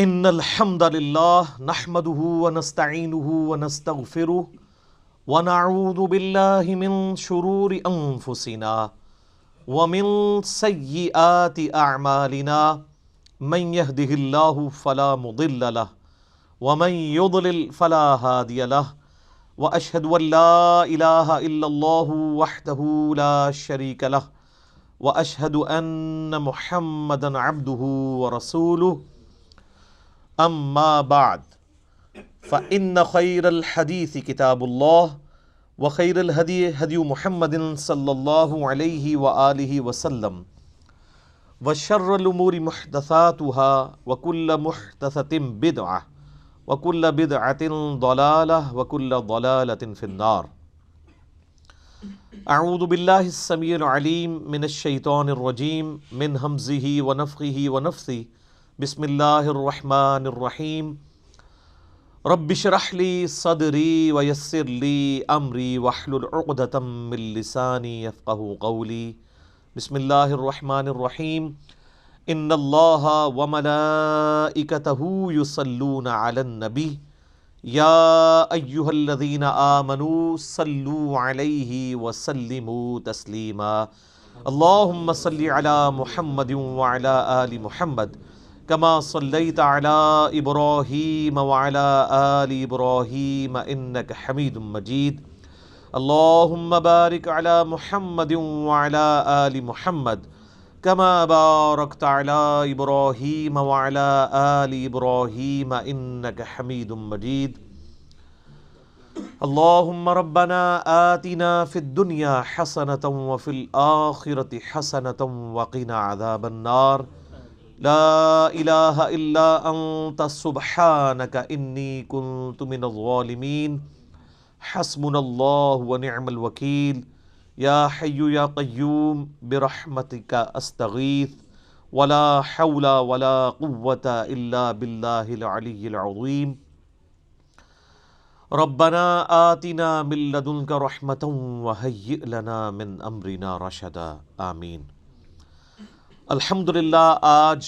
ان الحمد للہ نحمده ونستعینه ونستغفره ونعوذ باللہ من شرور انفسنا ومن سیئات اعمالنا من يهده اللہ فلا مضل له ومن يضلل فلا هادی له واشهد ان لا الہ الا اللہ وحدہ لا شریک له واشهد ان محمدا عبدہ ورسولہ اما بعد فإن خير الحديث كتاب الله وخير الهدي هدي محمد صلى الله عليه وآله وسلم وشر الأمور محدثاتها وكل محدثة بدعة وكل بدعة ضلالة وكل ضلالة في النار. اعوذ بالله السميع العليم من الشيطان الرجيم من همزه ونفخه ونفثه. بسم اللہ الرحمن الرحیم. رب اشرح لی صدری ویسر لی امری واحلل عقدۃ من لسانی یفقہوا قولی. بسم اللہ الرحمن الرحیم. ان اللہ وملائکتہ یصلون علی النبی یا ایہا الذین آمنوا صلوا علیہ وسلموا تسلیما. اللہم صل علی محمد وعلی آل محمد کما صلیت علی ابراہیم وعلی آل ابراہیم انک حمید مجید. اللہم بارک علی محمد وعلی آل محمد کما بارکت علی ابراہیم وعلی آل ابراہیم انک حمید مجید. اللہم ربنا آتنا فی الدنیا حسنۃ وفی الآخرۃ حسنۃ وقنا عذاب النار. لا الہ الا انت سبحانک انی کنت من الظالمین. حسبنا اللہ ونعم الوکیل. یا حی یا قیوم برحمتک استغیث ولا حول ولا قوة الا باللہ العلی العظیم. ربنا آتنا من لدنک رحمۃ وہیئ لنا من امرنا رشدا. آمین. الحمدللہ آج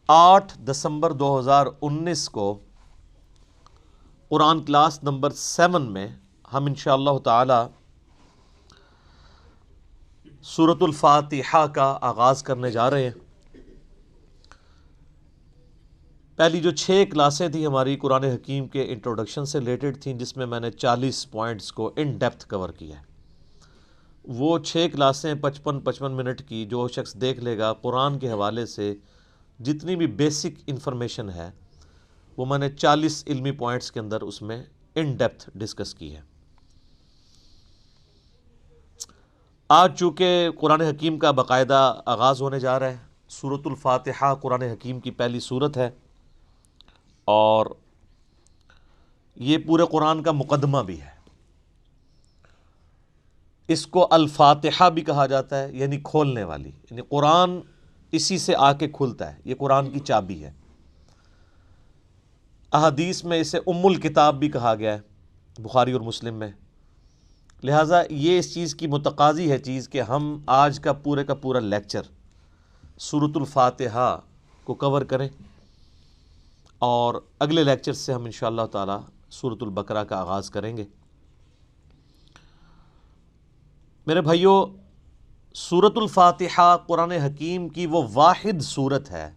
8 دسمبر 2019 کو قرآن کلاس نمبر 7 میں ہم انشاءاللہ تعالی سورۃ الفاتحہ کا آغاز کرنے جا رہے ہیں. پہلی جو 6 کلاسیں تھیں ہماری قرآن حکیم کے انٹروڈکشن سے ریلیٹڈ تھیں، جس میں میں نے 40 پوائنٹس کو ان ڈیپتھ کور کیا ہے. وہ 6 کلاسیں 55 منٹ کی جو شخص دیکھ لے گا، قرآن کے حوالے سے جتنی بھی بیسک انفارمیشن ہے وہ میں نے 40 علمی پوائنٹس کے اندر اس میں ان ڈیپتھ ڈسکس کی ہے. آج چونکہ قرآن حکیم کا باقاعدہ آغاز ہونے جا رہا ہے، سورۃ الفاتحہ قرآن حکیم کی پہلی سورت ہے اور یہ پورے قرآن کا مقدمہ بھی ہے. اس کو الفاتحہ بھی کہا جاتا ہے، یعنی کھولنے والی، یعنی قرآن اسی سے آ کے کھلتا ہے. یہ قرآن کی چابی ہے. احادیث میں اسے ام الکتاب بھی کہا گیا ہے، بخاری اور مسلم میں. لہٰذا یہ اس چیز کی متقاضی ہے چیز کہ ہم آج کا پورا لیکچر سورۃ الفاتحہ کو کور کریں اور اگلے لیکچر سے ہم انشاءاللہ تعالی سورۃ البقرہ کا آغاز کریں گے. میرے بھائیو، سورۃ الفاتحہ قرآن حکیم کی وہ واحد سورت ہے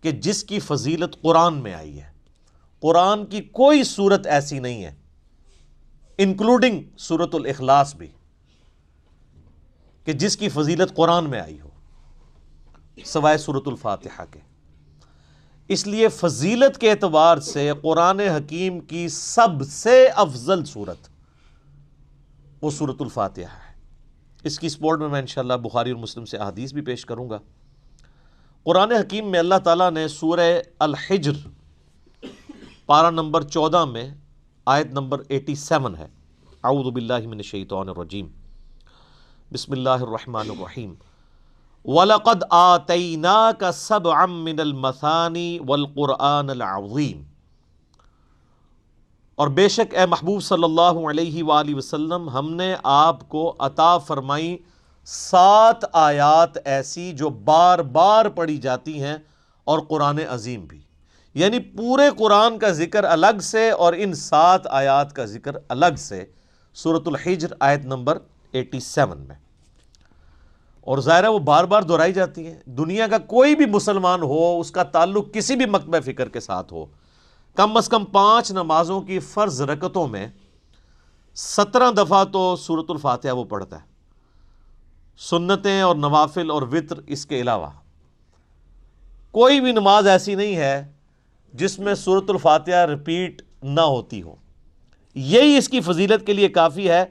کہ جس کی فضیلت قرآن میں آئی ہے. قرآن کی کوئی سورت ایسی نہیں ہے، انکلوڈنگ سورۃ الاخلاص بھی، کہ جس کی فضیلت قرآن میں آئی ہو سوائے سورۃ الفاتحہ کے. اس لیے فضیلت کے اعتبار سے قرآن حکیم کی سب سے افضل سورت وہ سورۃ الفاتحہ ہے. اس کی سپورٹ میں انشاءاللہ بخاری اور مسلم سے احادیث بھی پیش کروں گا. قرآن حکیم میں اللہ تعالیٰ نے سورہ الحجر پارہ نمبر 14 میں آیت نمبر 87 ہے. اعوذ باللہ من الشیطان الرجیم. بسم اللہ الرحمن الرحیم. وَلَقَدْ آتَيْنَاكَ سَبْعًا مِّنَ الْمَثَانِي وَالْقُرْآنَ الْعَظِيمِ. اور بے شک اے محبوب صلی اللہ علیہ وآلہ وسلم، ہم نے آپ کو عطا فرمائی 7 آیات ایسی جو بار بار پڑھی جاتی ہیں، اور قرآن عظیم بھی. یعنی پورے قرآن کا ذکر الگ سے اور ان 7 آیات کا ذکر الگ سے سورۃ الحجر آیت نمبر 87 میں، اور ظاہر ہے وہ بار بار دہرائی جاتی ہیں۔ دنیا کا کوئی بھی مسلمان ہو، اس کا تعلق کسی بھی مکتبہ فکر کے ساتھ ہو، کم از کم 5 نمازوں کی فرض رکعتوں میں 17 دفعہ تو سورۃ الفاتحہ وہ پڑھتا ہے، سنتیں اور نوافل اور وتر اس کے علاوہ۔ کوئی بھی نماز ایسی نہیں ہے جس میں سورۃ الفاتحہ ریپیٹ نہ ہوتی ہو۔ یہی اس کی فضیلت کے لیے کافی ہے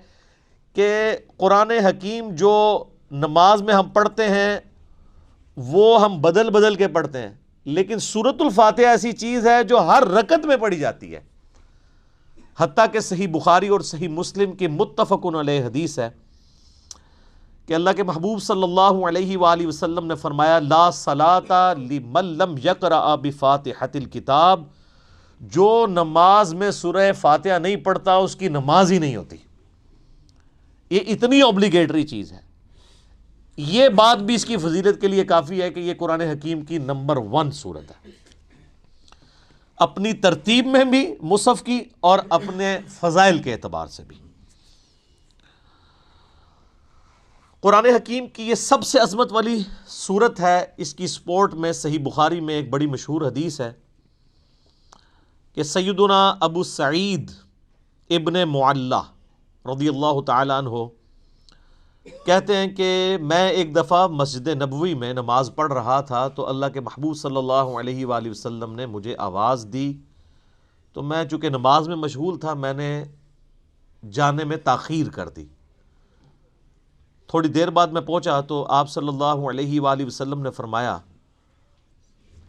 کہ قرآن حکیم جو نماز میں ہم پڑھتے ہیں وہ ہم بدل بدل کے پڑھتے ہیں، لیکن سورۃ الفاتحہ ایسی چیز ہے جو ہر رکعت میں پڑھی جاتی ہے۔ حتیٰ کہ صحیح بخاری اور صحیح مسلم کی متفق علیہ حدیث ہے کہ اللہ کے محبوب صلی اللہ علیہ وآلہ وسلم نے فرمایا، لا صلاۃ لمن لم یقرأ بفاتحۃ الکتاب، جو نماز میں سورہ فاتحہ نہیں پڑھتا اس کی نماز ہی نہیں ہوتی۔ یہ اتنی اوبلیگیٹری چیز ہے۔ یہ بات بھی اس کی فضیلت کے لیے کافی ہے کہ یہ قرآن حکیم کی نمبر 1 سورت ہے، اپنی ترتیب میں بھی مصحف کی اور اپنے فضائل کے اعتبار سے بھی۔ قرآن حکیم کی یہ سب سے عظمت والی سورت ہے۔ اس کی سپورٹ میں صحیح بخاری میں ایک بڑی مشہور حدیث ہے کہ سیدنا ابو سعید ابن معلہ رضی اللہ تعالی عنہ کہتے ہیں کہ میں ایک دفعہ مسجد نبوی میں نماز پڑھ رہا تھا تو اللہ کے محبوب صلی اللہ علیہ وآلہ وسلم نے مجھے آواز دی، تو میں چونکہ نماز میں مشغول تھا میں نے جانے میں تاخیر کر دی۔ تھوڑی دیر بعد میں پہنچا تو آپ صلی اللہ علیہ وآلہ وسلم نے فرمایا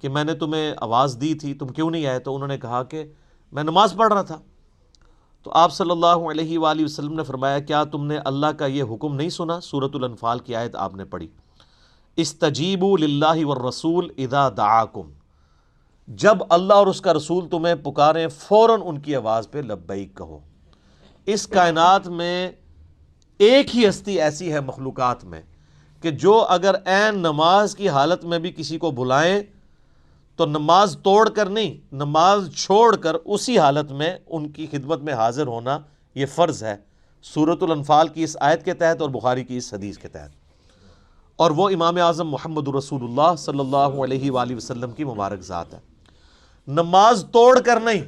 کہ میں نے تمہیں آواز دی تھی، تم کیوں نہیں آئے؟ تو انہوں نے کہا کہ میں نماز پڑھ رہا تھا۔ تو آپ صلی اللہ علیہ وآلہ وسلم نے فرمایا، کیا تم نے اللہ کا یہ حکم نہیں سنا؟ سورۃ الانفال کی آیت آپ نے پڑھی، استجیبوا للہ والرسول اذا دعاکم، جب اللہ اور اس کا رسول تمہیں پکاریں فوراً ان کی آواز پہ لبیک کہو۔ اس کائنات میں ایک ہی ہستی ایسی ہے مخلوقات میں کہ جو اگر عین نماز کی حالت میں بھی کسی کو بلائیں تو نماز توڑ کر نہیں، نماز چھوڑ کر اسی حالت میں ان کی خدمت میں حاضر ہونا یہ فرض ہے، سورۃ الانفال کی اس آیت کے تحت اور بخاری کی اس حدیث کے تحت، اور وہ امام اعظم محمد رسول اللہ صلی اللہ علیہ وآلہ وسلم کی مبارک ذات ہے۔ نماز توڑ کر نہیں،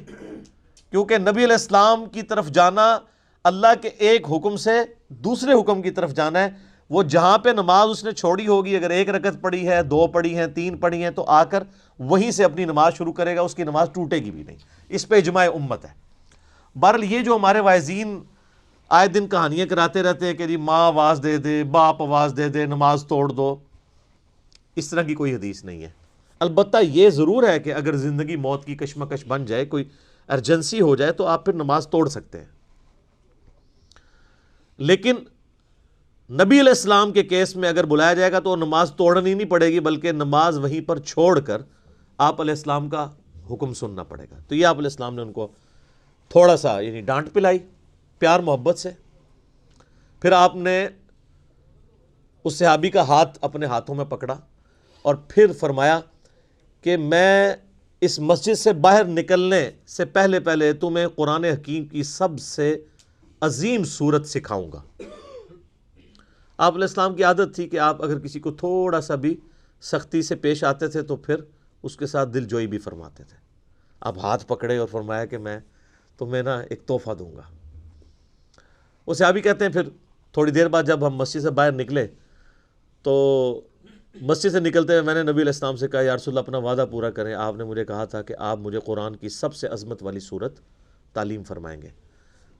کیونکہ نبی علیہ السلام کی طرف جانا اللہ کے ایک حکم سے دوسرے حکم کی طرف جانا ہے۔ وہ جہاں پہ نماز اس نے چھوڑی ہوگی، اگر 1 رکعت پڑھی ہے، 2 پڑھی ہیں، 3 پڑھی ہیں، تو آ کر وہیں سے اپنی نماز شروع کرے گا، اس کی نماز ٹوٹے گی بھی نہیں۔ اس پہ اجماع امت ہے۔ بہرحال یہ جو ہمارے واعظین آئے دن کہانیاں کراتے رہتے ہیں کہ جی ماں آواز دے دے، باپ آواز دے دے، نماز توڑ دو، اس طرح کی کوئی حدیث نہیں ہے۔ البتہ یہ ضرور ہے کہ اگر زندگی موت کی کشمکش بن جائے، کوئی ایمرجنسی ہو جائے، تو آپ پھر نماز توڑ سکتے ہیں، لیکن نبی علیہ السلام کے کیس میں اگر بلایا جائے گا تو نماز توڑنی نہیں پڑے گی، بلکہ نماز وہیں پر چھوڑ کر آپ علیہ السلام کا حکم سننا پڑے گا۔ تو یہ آپ علیہ السلام نے ان کو تھوڑا سا یعنی ڈانٹ پلائی پیار محبت سے۔ پھر آپ نے اس صحابی کا ہاتھ اپنے ہاتھوں میں پکڑا اور پھر فرمایا کہ میں اس مسجد سے باہر نکلنے سے پہلے تمہیں قرآن حکیم کی سب سے عظیم صورت سکھاؤں گا۔ آپ علیہ السلام کی عادت تھی کہ آپ اگر کسی کو تھوڑا سا بھی سختی سے پیش آتے تھے تو پھر اس کے ساتھ دل جوئی بھی فرماتے تھے۔ آپ ہاتھ پکڑے اور فرمایا کہ میں تمہیں ایک تحفہ دوں گا۔ وہ صحابی کہتے ہیں پھر تھوڑی دیر بعد جب ہم مسجد سے باہر نکلے تو مسجد سے نکلتے ہوئے میں نے نبی علیہ السلام سے کہا، یا رسول اللہ اپنا وعدہ پورا کریں، آپ نے مجھے کہا تھا کہ آپ مجھے قرآن کی سب سے عظمت والی صورت تعلیم فرمائیں گے۔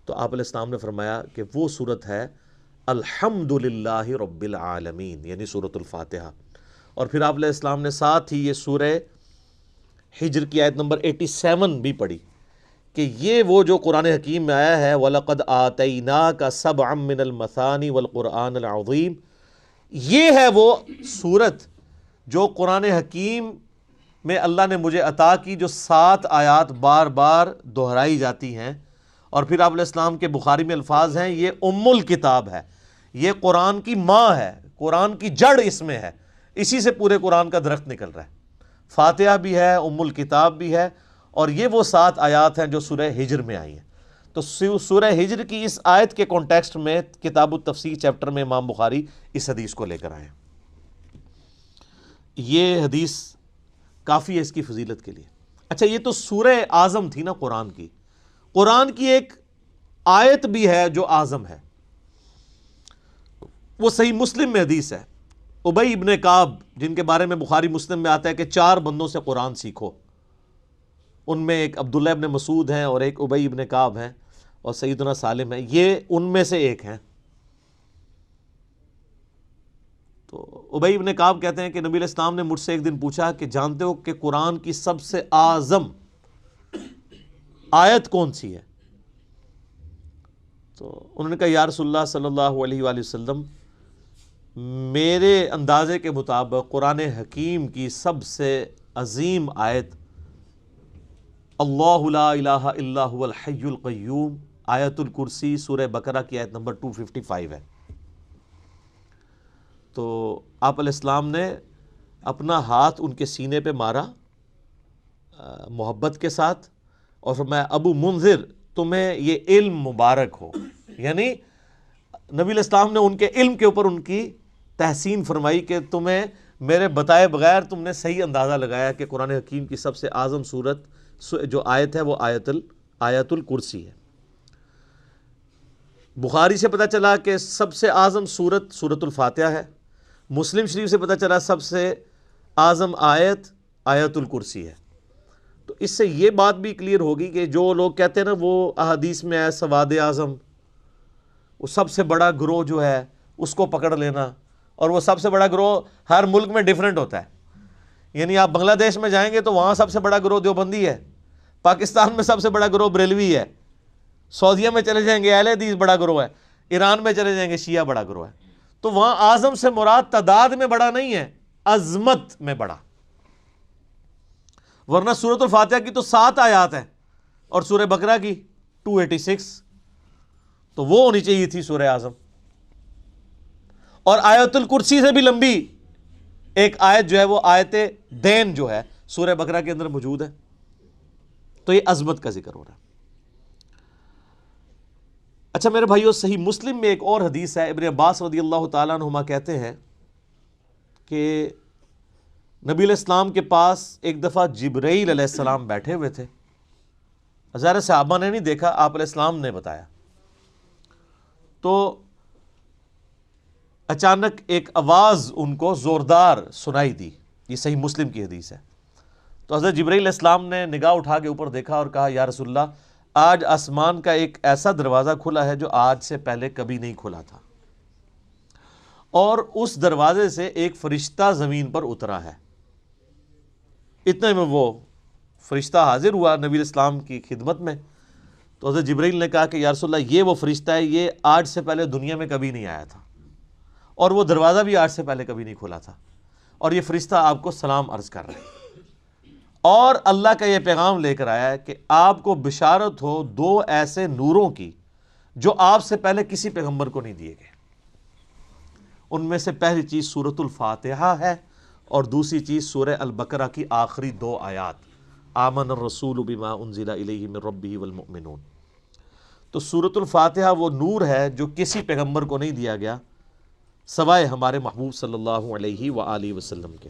تو آپ علیہ السلام نے فرمایا کہ وہ صورت ہے الحمد للہ رب العالمین، یعنی سورۃ الفاتحہ۔ اور پھر آپ علیہ السلام نے ساتھ ہی یہ سورہ حجر کی آیت نمبر 87 بھی پڑھی کہ یہ وہ جو قرآن حکیم میں آیا ہے وَلَقَدْ آتَيْنَاكَ سَبْعًا مِّنَ الْمَثَانِي وَالْقُرْآنَ الْعَظِيمِ، یہ ہے وہ صورت جو قرآن حکیم میں اللہ نے مجھے عطا کی، جو 7 آیات بار بار دہرائی جاتی ہیں۔ اور پھر آپ علیہ السلام کے بخاری میں الفاظ ہیں، یہ ام الکتاب ہے، یہ قرآن کی ماں ہے، قرآن کی جڑ اس میں ہے، اسی سے پورے قرآن کا درخت نکل رہا ہے۔ فاتحہ بھی ہے، ام الکتاب بھی ہے، اور یہ وہ 7 آیات ہیں جو سورہ ہجر میں آئی ہیں۔ تو سورہ ہجر کی اس آیت کے کانٹیکسٹ میں کتاب التفسیر چیپٹر میں امام بخاری اس حدیث کو لے کر آئے ہیں۔ یہ حدیث کافی ہے اس کی فضیلت کے لیے۔ اچھا، یہ تو سورہ اعظم تھی نا قرآن کی۔ قرآن کی ایک آیت بھی ہے جو اعظم ہے، وہ صحیح مسلم میں حدیث ہے۔ ابی ابن کعب، جن کے بارے میں بخاری مسلم میں آتا ہے کہ 4 بندوں سے قرآن سیکھو، ان میں ایک عبداللہ ابن مسعود ہیں اور ایک ابی ابن کعب ہیں اور سیدنا سالم ہیں، یہ ان میں سے ایک ہیں۔ تو ابی ابن کعب کہتے ہیں کہ نبی علیہ السلام نے مجھ سے ایک دن پوچھا کہ جانتے ہو کہ قرآن کی سب سے اعظم آیت کون سی ہے؟ تو انہوں نے کہا یا رسول اللہ صلی اللہ علیہ وآلہ وسلم، میرے اندازے کے مطابق قرآن حکیم کی سب سے عظیم آیت اللہ لا الہ الا هو الحی القیوم، آیت الکرسی، سورہ بقرہ کی آیت نمبر 255 ہے۔ تو آپ علیہ السلام نے اپنا ہاتھ ان کے سینے پہ مارا محبت کے ساتھ اور فرمایا ابو منذر، تمہیں یہ علم مبارک ہو۔ یعنی نبی علیہ السلام نے ان کے علم کے اوپر ان کی تحسین فرمائی کہ تمہیں میرے بتائے بغیر تم نے صحیح اندازہ لگایا کہ قرآن حکیم کی سب سے اعظم سورت جو آیت ہے وہ آیت الکرسی ہے۔ بخاری سے پتہ چلا کہ سب سے اعظم سورت سورۃ الفاتحہ ہے، مسلم شریف سے پتہ چلا سب سے اعظم آیت الکرسی ہے۔ تو اس سے یہ بات بھی کلیئر ہوگی کہ جو لوگ کہتے ہیں نا وہ احادیث میں ہے سواد اعظم، وہ سب سے بڑا گروہ جو ہے اس کو پکڑ لینا، اور وہ سب سے بڑا گروہ ہر ملک میں ڈیفرنٹ ہوتا ہے۔ یعنی آپ بنگلہ دیش میں جائیں گے تو وہاں سب سے بڑا گروہ دیوبندی ہے، پاکستان میں سب سے بڑا گروہ بریلوی ہے، سعودیہ میں چلے جائیں گے اہل حدیث بڑا گروہ ہے، ایران میں چلے جائیں گے شیعہ بڑا گروہ ہے۔ تو وہاں اعظم سے مراد تعداد میں بڑا نہیں ہے، عظمت میں بڑا۔ ورنہ سورۃ الفاتحہ کی تو 7 آیات ہیں اور سورہ بقرہ کی 286، تو وہ ہونی چاہیے تھی سورہ اعظم۔ اور آیت الکرسی سے بھی لمبی ایک آیت جو ہے وہ آیت دین جو ہے سورہ بقرہ کے اندر موجود ہے۔ تو یہ عظمت کا ذکر ہو رہا ہے۔ اچھا میرے بھائیو، صحیح مسلم میں ایک اور حدیث ہے، ابن عباس رضی اللہ تعالیٰ عنہما کہتے ہیں کہ نبی علیہ السلام کے پاس ایک دفعہ جبرائیل علیہ السلام بیٹھے ہوئے تھے۔ ظاہر صحابہ نے نہیں دیکھا، آپ علیہ السلام نے بتایا۔ تو اچانک ایک آواز ان کو زوردار سنائی دی، یہ صحیح مسلم کی حدیث ہے۔ تو حضرت جبرائیل علیہ السلام نے نگاہ اٹھا کے اوپر دیکھا اور کہا یا رسول اللہ، آج آسمان کا ایک ایسا دروازہ کھلا ہے جو آج سے پہلے کبھی نہیں کھلا تھا، اور اس دروازے سے ایک فرشتہ زمین پر اترا ہے۔ اتنے میں وہ فرشتہ حاضر ہوا نبی علیہ السلام کی خدمت میں۔ تو حضرت جبرائیل نے کہا کہ یا رسول اللہ، یہ وہ فرشتہ ہے، یہ آج سے پہلے دنیا میں کبھی نہیں آیا تھا، اور وہ دروازہ بھی آج سے پہلے کبھی نہیں کھلا تھا، اور یہ فرشتہ آپ کو سلام عرض کر رہا ہے، اور اللہ کا یہ پیغام لے کر آیا ہے کہ آپ کو بشارت ہو 2 ایسے نوروں کی جو آپ سے پہلے کسی پیغمبر کو نہیں دیے گئے۔ ان میں سے پہلی چیز سورۃ الفاتحہ ہے، اور دوسری چیز سورہ البقرہ کی آخری 2 آیات، آمن الرسول بما انزل الیہ من ربہ والمؤمنون۔ تو سورۃ الفاتحہ وہ نور ہے جو کسی پیغمبر کو نہیں دیا گیا سوائے ہمارے محبوب صلی اللہ علیہ وآلہ وسلم کے۔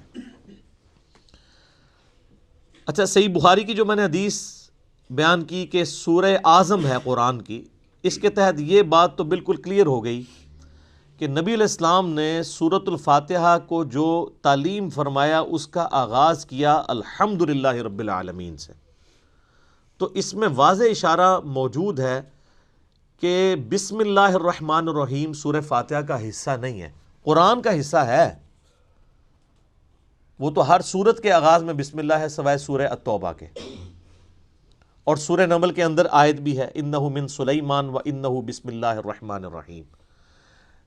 اچھا، صحیح بخاری کی جو میں نے حدیث بیان کی کہ سورہ اعظم ہے قرآن کی، اس کے تحت یہ بات تو بالکل کلیئر ہو گئی کہ نبی علیہ السلام نے سورۃ الفاتحہ کو جو تعلیم فرمایا اس کا آغاز کیا الحمدللہ رب العالمین سے۔ تو اس میں واضح اشارہ موجود ہے کہ بسم اللہ الرحمن الرحیم سورہ فاتحہ کا حصہ نہیں ہے، قرآن کا حصہ ہے۔ وہ تو ہر سورت کے آغاز میں بسم اللہ ہے سوائے سورہ التوبہ کے، اور سورہ نمل کے اندر آیت بھی ہے انہ من سلیمان و انہ بسم اللہ الرحمن الرحیم۔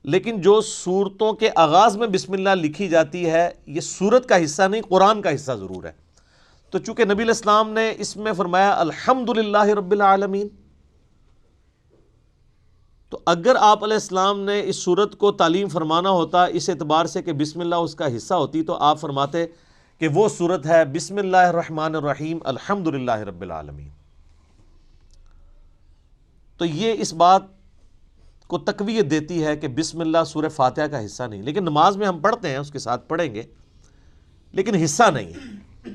لیکن جو سورتوں کے آغاز میں بسم اللہ لکھی جاتی ہے یہ سورت کا حصہ نہیں، قرآن کا حصہ ضرور ہے۔ تو چونکہ نبی علیہ السلام نے اس میں فرمایا الحمدللہ رب العالمین، تو اگر آپ علیہ السلام نے اس سورت کو تعلیم فرمانا ہوتا اس اعتبار سے کہ بسم اللہ اس کا حصہ ہوتی، تو آپ فرماتے کہ وہ صورت ہے بسم اللہ الرحمن الرحیم الحمدللہ رب العالمین. تو یہ اس بات کو تقویت دیتی ہے کہ بسم اللہ سورہ فاتحہ کا حصہ نہیں. لیکن نماز میں ہم پڑھتے ہیں، اس کے ساتھ پڑھیں گے، لیکن حصہ نہیں ہے.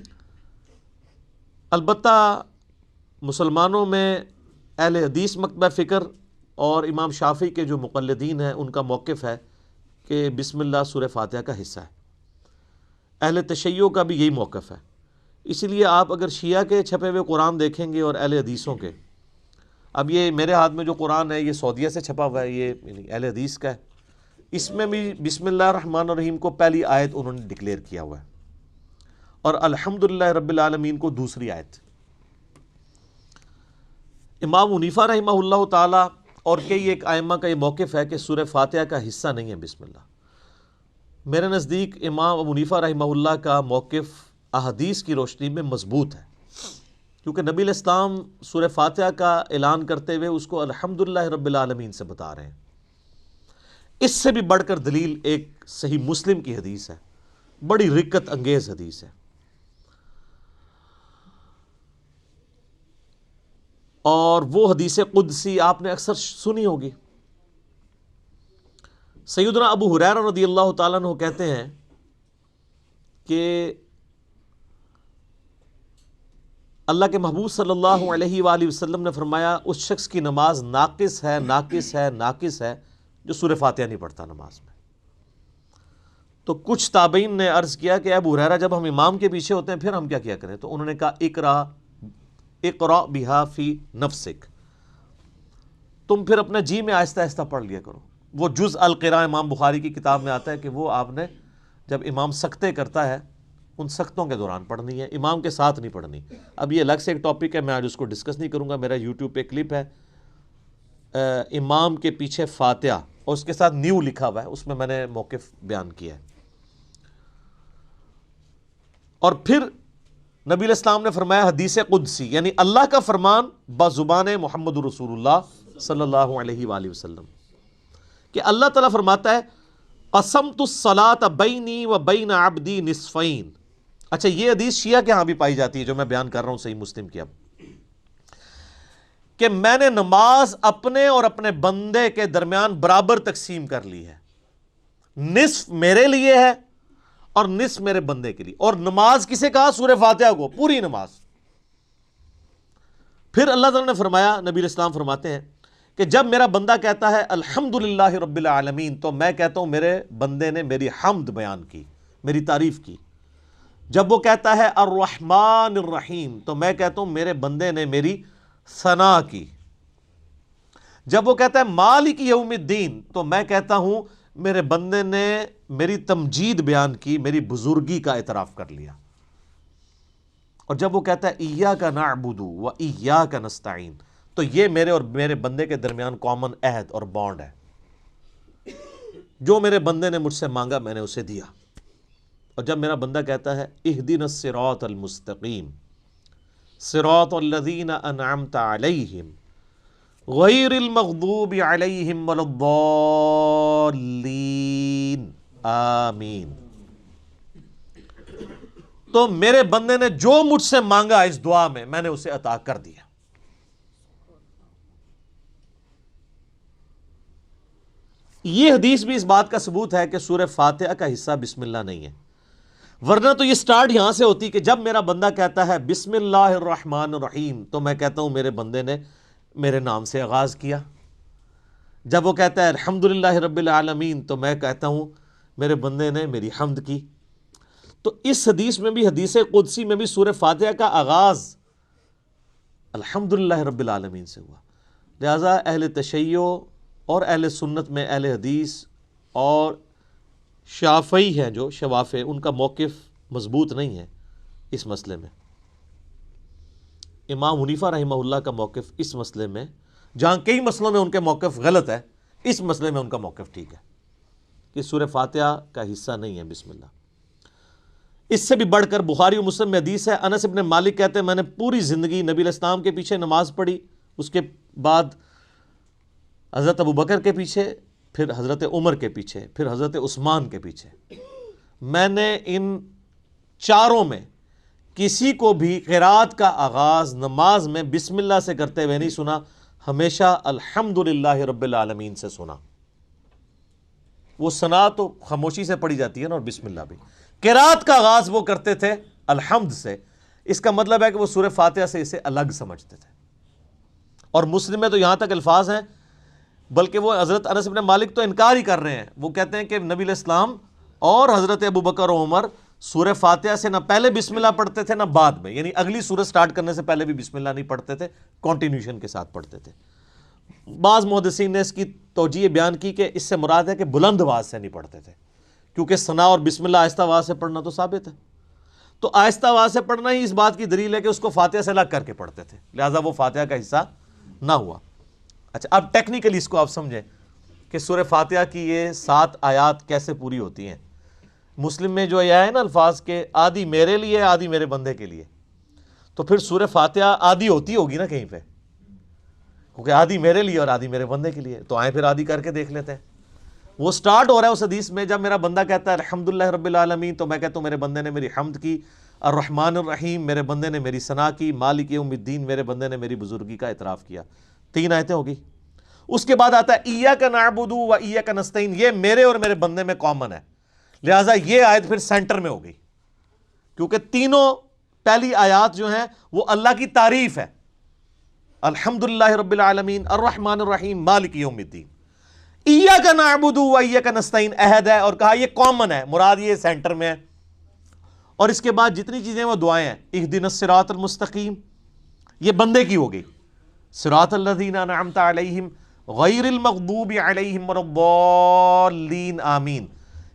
البتہ مسلمانوں میں اہل حدیث مکتبہ فکر اور امام شافعی کے جو مقلدین ہیں ان کا موقف ہے کہ بسم اللہ سورہ فاتحہ کا حصہ ہے. اہل تشیع کا بھی یہی موقف ہے. اسی لیے آپ اگر شیعہ کے چھپے ہوئے قرآن دیکھیں گے اور اہل حدیثوں کے، اب یہ میرے ہاتھ میں جو قرآن ہے یہ سعودیہ سے چھپا ہوا ہے، یہ اہل حدیث کا ہے. اس میں بھی بسم اللہ الرحمن الرحیم کو پہلی آیت انہوں نے ڈکلیئر کیا ہوا ہے، اور الحمدللہ رب العالمین کو دوسری آیت. امام حنیفہ رحمہ اللہ تعالی اور کئی ایک ائمہ کا یہ موقف ہے کہ سورہ فاتحہ کا حصہ نہیں ہے بسم اللہ. میرے نزدیک امام ابو حنیفہ رحمہ اللہ کا موقف احادیث کی روشنی میں مضبوط ہے، کیونکہ نبی علیہ السلام سورہ فاتحہ کا اعلان کرتے ہوئے اس کو الحمدللہ رب العالمین سے بتا رہے ہیں. اس سے بھی بڑھ کر دلیل ایک صحیح مسلم کی حدیث ہے، بڑی رکت انگیز حدیث ہے، اور وہ حدیث قدسی آپ نے اکثر سنی ہوگی. سیدنا ابو ہریرہ رضی اللہ تعالیٰ عنہ کہتے ہیں کہ اللہ کے محبوب صلی اللہ علیہ وآلہ وسلم نے فرمایا اس شخص کی نماز ناقص ہے، ناقص ہے، ناقص ہے جو سورہ فاتحہ نہیں پڑھتا نماز میں. تو کچھ تابعین نے عرض کیا کہ ابو ہریرہ جب ہم امام کے پیچھے ہوتے ہیں پھر ہم کیا کریں؟ تو انہوں نے کہا اقرأ بہا فی نفسک، تم پھر اپنے جی میں آہستہ آہستہ پڑھ لیا کرو. وہ جز القراء امام بخاری کی کتاب میں آتا ہے کہ وہ آپ نے جب امام سکتے کرتا ہے ان سختوں کے دوران پڑھنی ہے، امام کے ساتھ نہیں پڑھنی. اب یہ الگ سے ایک ٹاپک ہے، میں آج اس کو ڈسکس نہیں کروں گا. میرا یوٹیوب پہ کلپ ہے امام کے پیچھے فاتحہ، اور اس کے ساتھ نیو لکھا ہوا ہے، اس میں نے موقف بیان کیا ہے. اور پھر نبی علیہ السلام نے فرمایا حدیث قدسی، یعنی اللہ کا فرمان بزبان محمد رسول اللہ صلی اللہ علیہ وآلہ وسلم، کہ اللہ تعالیٰ فرماتا ہے قسمت الصلاۃ بینی و بین عبدی نصفین. اچھا، یہ حدیث شیعہ کے ہاں بھی پائی جاتی ہے جو میں بیان کر رہا ہوں صحیح مسلم کی، اب کہ میں نے نماز اپنے اور اپنے بندے کے درمیان برابر تقسیم کر لی ہے، نصف میرے لیے ہے اور نصف میرے بندے کے لیے. اور نماز کسے کہا؟ سورہ فاتحہ کو، پوری نماز. پھر اللہ تعالیٰ نے فرمایا، نبی علیہ السلام فرماتے ہیں کہ جب میرا بندہ کہتا ہے الحمدللہ رب العالمین تو میں کہتا ہوں میرے بندے نے میری حمد بیان کی، میری تعریف کی. جب وہ کہتا ہے الرحمن الرحیم تو میں کہتا ہوں میرے بندے نے میری ثنا کی. جب وہ کہتا ہے مالک یوم الدین تو میں کہتا ہوں میرے بندے نے میری تمجید بیان کی، میری بزرگی کا اعتراف کر لیا. اور جب وہ کہتا ہے ایاک نعبد و ایاک نستعین تو یہ میرے اور میرے بندے کے درمیان کامن عہد اور بانڈ ہے. جو میرے بندے نے مجھ سے مانگا میں نے اسے دیا. اور جب میرا بندہ کہتا ہے اہدنا الصراط المستقیم صراط الذین انعمت علیہم غیر المغضوب علیہم ولا الضالین آمین، تو میرے بندے نے جو مجھ سے مانگا اس دعا میں نے اسے عطا کر دیا. یہ حدیث بھی اس بات کا ثبوت ہے کہ سورہ فاتحہ کا حصہ بسم اللہ نہیں ہے، ورنہ تو یہ سٹارٹ یہاں سے ہوتی کہ جب میرا بندہ کہتا ہے بسم اللہ الرحمن الرحیم تو میں کہتا ہوں میرے بندے نے میرے نام سے آغاز کیا. جب وہ کہتا ہے الحمدللہ رب العالمین تو میں کہتا ہوں میرے بندے نے میری حمد کی. تو اس حدیث میں بھی، حدیث قدسی میں بھی سورہ فاتحہ کا آغاز الحمدللہ رب العالمین سے ہوا. لہذا اہل تشیع اور اہل سنت میں اہل حدیث اور شافعی ہیں جو شوافع، ان کا موقف مضبوط نہیں ہے اس مسئلے میں. امام حنیفہ رحمہ اللہ کا موقف اس مسئلے میں، جہاں کئی مسئلوں میں ان کے موقف غلط ہے، اس مسئلے میں ان کا موقف ٹھیک ہے کہ سورہ فاتحہ کا حصہ نہیں ہے بسم اللہ. اس سے بھی بڑھ کر بخاری و مسلم میں حدیث ہے، انس ابن مالک کہتے ہیں میں نے پوری زندگی نبی علیہ السلام کے پیچھے نماز پڑھی، اس کے بعد حضرت ابو بکر کے پیچھے، پھر حضرت عمر کے پیچھے، پھر حضرت عثمان کے پیچھے. میں نے ان چاروں میں کسی کو بھی قرات کا آغاز نماز میں بسم اللہ سے کرتے ہوئے نہیں سنا، ہمیشہ الحمدللہ رب العالمین سے سنا۔ وہ ثنا تو خاموشی سے پڑھی جاتی ہے نا، اور بسم اللہ بھی۔ قرات کا آغاز وہ کرتے تھے الحمد سے، اس کا مطلب ہے کہ وہ سورہ فاتحہ سے اسے الگ سمجھتے تھے۔ اور مسلم میں تو یہاں تک الفاظ ہیں، بلکہ وہ حضرت انس بن مالک تو انکار ہی کر رہے ہیں، وہ کہتے ہیں کہ نبی علیہ السلام اور حضرت ابوبکر و عمر سورہ فاتحہ سے نہ پہلے بسم اللہ پڑھتے تھے نہ بعد میں، یعنی اگلی سورہ سٹارٹ کرنے سے پہلے بھی بسم اللہ نہیں پڑھتے تھے، کنٹینیوشن کے ساتھ پڑھتے تھے۔ بعض محدثین نے اس کی توجیہ بیان کی کہ اس سے مراد ہے کہ بلند آواز سے نہیں پڑھتے تھے، کیونکہ ثنا اور بسم اللہ آہستہ آواز سے پڑھنا تو ثابت ہے، تو آہستہ آواز سے پڑھنا ہی اس بات کی دلیل ہے کہ اس کو فاتحہ سے الگ کر کے پڑھتے تھے، لہٰذا وہ فاتحہ کا حصہ نہ ہوا۔ اچھا، اب ٹیکنیکلی اس کو آپ سمجھیں کہ سورہ فاتحہ کی یہ 7 آیات کیسے پوری ہوتی ہیں۔ مسلم میں جو یہ ہے نا الفاظ کے آدھی میرے لیے آدھی میرے بندے کے لیے، تو پھر سورہ فاتحہ آدھی ہوتی ہوگی نا کہیں پہ، کیونکہ آدھی میرے لیے اور آدھی میرے بندے کے لیے، تو آئیں پھر آدھی کر کے دیکھ لیتے ہیں۔ وہ سٹارٹ ہو رہا ہے اس حدیث میں، جب میرا بندہ کہتا ہے الحمدللہ رب العالمین، تو میں کہتا ہوں میرے بندے نے میری حمد کی، الرحمن الرحیم میرے بندے نے میری ثنا کی، مالک یوم الدین میرے بندے نے میری بزرگی کا اعتراف کیا۔ 3 آیتیں ہوگی۔ اس کے بعد آتا ہے ایاک نعبد و ایاک نستعین، یہ میرے اور میرے بندے میں کامن ہے، لہٰذا یہ آیت پھر سینٹر میں ہو گئی، کیونکہ تینوں پہلی آیات جو ہیں وہ اللہ کی تعریف ہے، الحمدللہ رب العالمین، الرحمن الرحیم، مالک یوم الدین۔ ایاک نعبد و ایاک نستعین عہد ہے، اور کہا یہ کامن ہے، مراد یہ سینٹر میں ہے۔ اور اس کے بعد جتنی چیزیں وہ دعائیں ہیں، اہدنا الصراط المستقیم، یہ بندے کی ہو گئی، صراط الذین انعمت علیہم غیر المغضوب علیہم ولا الضالین آمین۔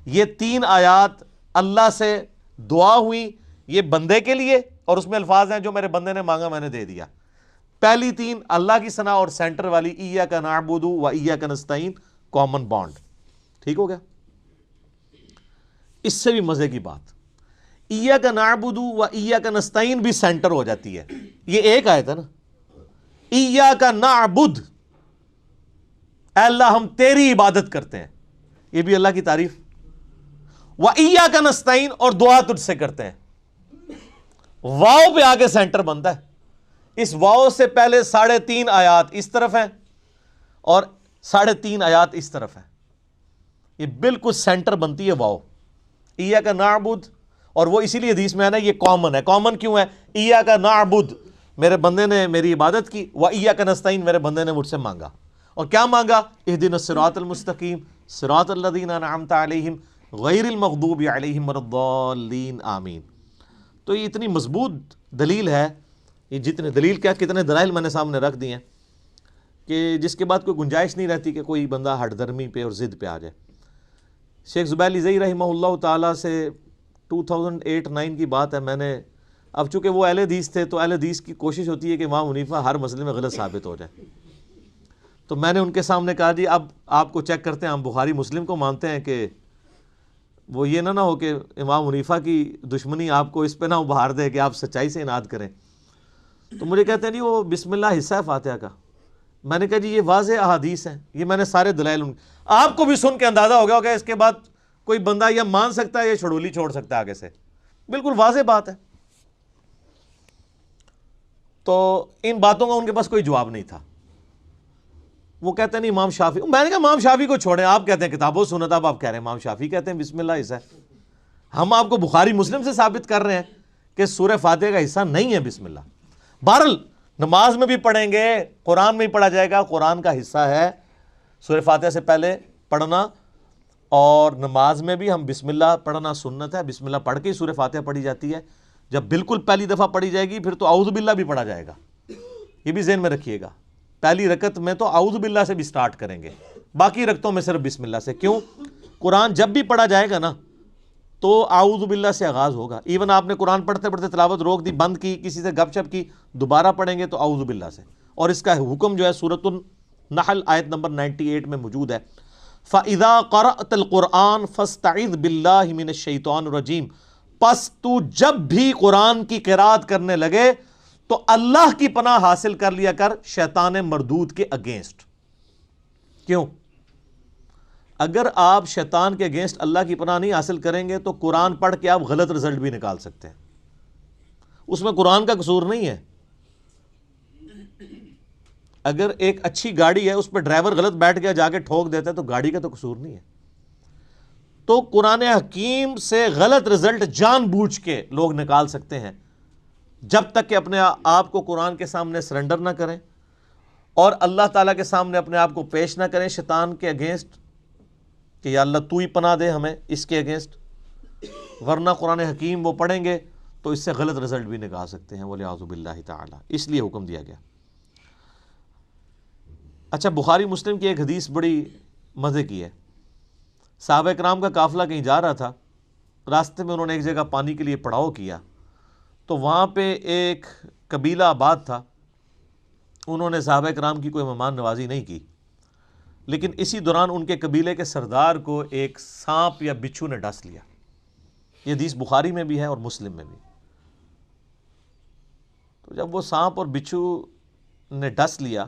یہ 3 آیات اللہ سے دعا ہوئی، یہ بندے کے لیے، اور اس میں الفاظ ہیں جو میرے بندے نے مانگا میں نے دے دیا۔ پہلی 3 اللہ کی ثنا، اور سینٹر والی ایاک نعبد و ایاک نستعین کامن بانڈ۔ ٹھیک ہو گیا؟ اس سے بھی مزے کی بات، ایاک نعبد و ایاک نستعین بھی سینٹر ہو جاتی ہے، یہ ایک آیت ہے نا، ایاک نعبد، اے اللہ ہم تیری عبادت کرتے ہیں، یہ بھی اللہ کی تعریف، و ایاک نستعین، اور دعا تجھ سے کرتے ہیں۔ واؤ پہ آگے سینٹر بنتا ہے، اس واؤ سے پہلے 3.5 آیات اس طرف ہیں اور 3.5 آیات اس طرف ہیں، یہ بالکل سینٹر بنتی ہے واؤ، ایاک نعبد، اور وہ اسی لیے حدیث میں ہے نا یہ کامن ہے۔ کامن کیوں ہے؟ ایاک نعبد میرے بندے نے میری عبادت کی، و ایاک نستعین میرے بندے نے مجھ سے مانگا، اور کیا مانگا؟ اہدنا الصراط المستقیم صراط الذین انعمت علیہم غیر المغضوب علیہم ولا الضالین آمین۔ تو یہ اتنی مضبوط دلیل ہے، یہ جتنے دلیل کیا کتنے دلائل میں نے سامنے رکھ دی ہیں کہ جس کے بعد کوئی گنجائش نہیں رہتی کہ کوئی بندہ ہٹ درمی پہ اور ضد پہ آ جائے۔ شیخ زبیر زئی رحمہ اللہ تعالیٰ سے 2008-9 کی بات ہے، میں نے، اب چونکہ وہ اہل حدیث تھے تو اہل حدیث کی کوشش ہوتی ہے کہ امام حنیفہ ہر مسئلے میں غلط ثابت ہو جائے، تو میں نے ان کے سامنے کہا جی اب آپ کو چیک کرتے ہیں، ہم بخاری مسلم کو مانتے ہیں کہ وہ یہ نہ ہو کہ امام حنیفہ کی دشمنی آپ کو اس پہ نہ ابھار دے کہ آپ سچائی سے اناد کریں۔ تو مجھے کہتے ہیں جی وہ بسم اللہ حصہ ہے فاتحہ کا۔ میں نے کہا جی یہ واضح احادیث ہیں، یہ میں نے سارے دلائل آپ کو بھی سن کے اندازہ ہو گیا ہوگا، اس کے بعد کوئی بندہ یا مان سکتا ہے یا چھڑولی چھوڑ سکتا ہے آگے سے، بالکل واضح بات ہے۔ تو ان باتوں کا ان کے پاس کوئی جواب نہیں تھا۔ وہ کہتے ہیں نہیں امام شافعی، میں نے کہا امام شافعی کو چھوڑیں، آپ کہتے ہیں کتاب و سنت، اب آپ کہہ رہے ہیں امام شافعی کہتے ہیں بسم اللہ حصہ ہے۔ ہم آپ کو بخاری مسلم سے ثابت کر رہے ہیں کہ سورہ فاتحہ کا حصہ نہیں ہے بسم اللہ۔ بہرحال نماز میں بھی پڑھیں گے، قرآن میں بھی پڑھا جائے گا، قرآن کا حصہ ہے سورہ فاتحہ سے پہلے پڑھنا، اور نماز میں بھی ہم بسم اللہ پڑھنا سنت ہے، بسم اللہ پڑھ کے ہی سورہ فاتحہ پڑھی جاتی ہے۔ جب بالکل پہلی دفعہ پڑھی جائے گی پھر تو اعوذ باللہ بھی پڑھا جائے گا، یہ بھی ذہن میں رکھیے گا۔ پہلی رکعت میں تو اعوذ باللہ سے بھی سٹارٹ کریں گے، باقی رکعتوں میں صرف بسم اللہ سے۔ کیوں؟ قرآن جب بھی پڑھا جائے گا نا تو اعوذ باللہ سے آغاز ہوگا، ایون آپ نے قرآن پڑھتے پڑھتے تلاوت روک دی، بند کی، کسی سے گپ شپ کی، دوبارہ پڑھیں گے تو اعوذ باللہ سے۔ اور اس کا حکم جو ہے سورۃ النحل آیت نمبر 98 میں موجود ہے، فَإِذَا قَرَأْتَ الْقُرْآنَ فَاسْتَعِذْ بِاللَّهِ مِنَ الشَّيْطَانِ الرَّجِيمِ، پس تو جب بھی قرآن کی قرات کرنے لگے تو اللہ کی پناہ حاصل کر لیا کر شیطان مردود کے اگینسٹ۔ کیوں؟ اگر آپ شیطان کے اگینسٹ اللہ کی پناہ نہیں حاصل کریں گے تو قرآن پڑھ کے آپ غلط رزلٹ بھی نکال سکتے ہیں، اس میں قرآن کا قصور نہیں ہے۔ اگر ایک اچھی گاڑی ہے اس پہ ڈرائیور غلط بیٹھ گیا جا کے ٹھوک دیتا ہے تو گاڑی کا تو قصور نہیں ہے۔ تو قرآن حکیم سے غلط رزلٹ جان بوجھ کے لوگ نکال سکتے ہیں، جب تک کہ اپنے آپ کو قرآن کے سامنے سرنڈر نہ کریں اور اللہ تعالیٰ کے سامنے اپنے آپ کو پیش نہ کریں شیطان کے اگینسٹ کہ یا اللہ تو ہی پناہ دے ہمیں اس کے اگینسٹ، ورنہ قرآن حکیم وہ پڑھیں گے تو اس سے غلط رزلٹ بھی نکال سکتے ہیں، وَلِعَوْذُ بِاللَّهِ تعالیٰ، اس لیے حکم دیا گیا۔ اچھا، بخاری مسلم کی ایک حدیث بڑی مزے کی ہے۔ صحابہ کرام کا قافلہ کہیں جا رہا تھا، راستے میں انہوں نے ایک جگہ پانی کے لیے پڑاؤ کیا، تو وہاں پہ ایک قبیلہ آباد تھا، انہوں نے صحابہ کرام کی کوئی مہمان نوازی نہیں کی، لیکن اسی دوران ان کے قبیلے کے سردار کو ایک سانپ یا بچھو نے ڈس لیا۔ یہ حدیث بخاری میں بھی ہے اور مسلم میں بھی۔ تو جب وہ سانپ اور بچھو نے ڈس لیا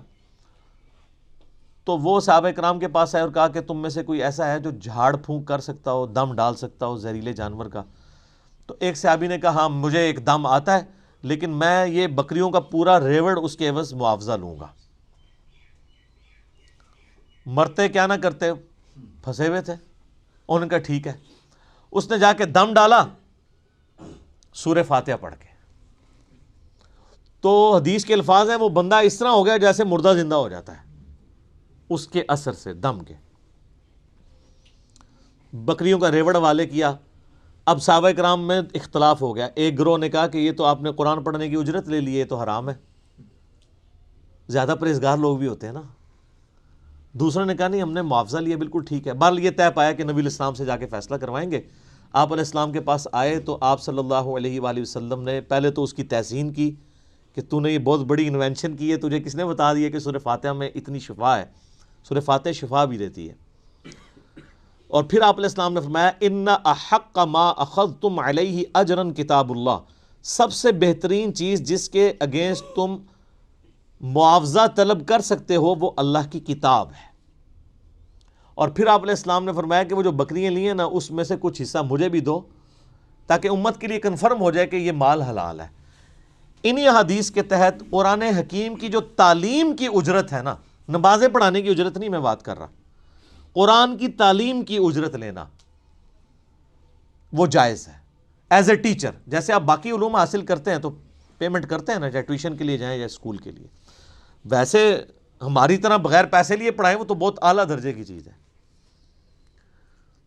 تو وہ صحابہ کرام کے پاس آئے اور کہا کہ تم میں سے کوئی ایسا ہے جو جھاڑ پھونک کر سکتا ہو، دم ڈال سکتا ہو زہریلے جانور کا؟ تو ایک صحابی نے کہا ہاں مجھے ایک دم آتا ہے، لیکن میں یہ بکریوں کا پورا ریوڑ اس کے عوض معاوضہ لوں گا۔ مرتے کیا نہ کرتے، پھنسے ہوئے تھے، انہوں نے کہا ٹھیک ہے۔ اس نے جا کے دم ڈالا سورہ فاتحہ پڑھ کے، تو حدیث کے الفاظ ہیں وہ بندہ اس طرح ہو گیا جیسے مردہ زندہ ہو جاتا ہے اس کے اثر سے، دم کے۔ بکریوں کا ریوڑ والے کیا۔ اب صحابہ کرام میں اختلاف ہو گیا، ایک گروہ نے کہا کہ یہ تو آپ نے قرآن پڑھنے کی اجرت لے لی ہے، یہ تو حرام ہے، زیادہ پرہیزگار لوگ بھی ہوتے ہیں نا۔ دوسرے نے کہا نہیں ہم نے معاوضہ لیا، بالکل ٹھیک ہے۔ بہرحال یہ طے پایا کہ نبی علیہ السلام سے جا کے فیصلہ کروائیں گے۔ آپ علیہ السلام کے پاس آئے تو آپ صلی اللہ علیہ وآلہ وسلم نے پہلے تو اس کی تحسین کی کہ تو نے یہ بہت بڑی انوینشن کی ہے، تجھے کس نے بتا دیا کہ سورہ فاتحہ میں اتنی شفا ہے؟ سورہ فاتحہ شفا بھی دیتی ہے۔ اور پھر آپ علیہ السلام نے فرمایا ان احق ما اخذتم علیہ اجرا کتاب اللہ، سب سے بہترین چیز جس کے اگینسٹ تم معاوضہ طلب کر سکتے ہو وہ اللہ کی کتاب ہے۔ اور پھر آپ علیہ السلام نے فرمایا کہ وہ جو بکریاں لی ہیں نا اس میں سے کچھ حصہ مجھے بھی دو تاکہ امت کے لیے کنفرم ہو جائے کہ یہ مال حلال ہے۔ انہی حدیث کے تحت قرآن حکیم کی جو تعلیم کی اجرت ہے نا، نمازیں پڑھانے کی اجرت نہیں میں بات کر رہا، قرآن کی تعلیم کی اجرت لینا وہ جائز ہے ایز اے ٹیچر۔ جیسے آپ باقی علوم حاصل کرتے ہیں تو پیمنٹ کرتے ہیں نا، چاہے ٹیوشن کے لیے جائیں یا اسکول کے لیے، ویسے ہماری طرح بغیر پیسے لیے پڑھائیں وہ تو بہت اعلیٰ درجے کی چیز ہے۔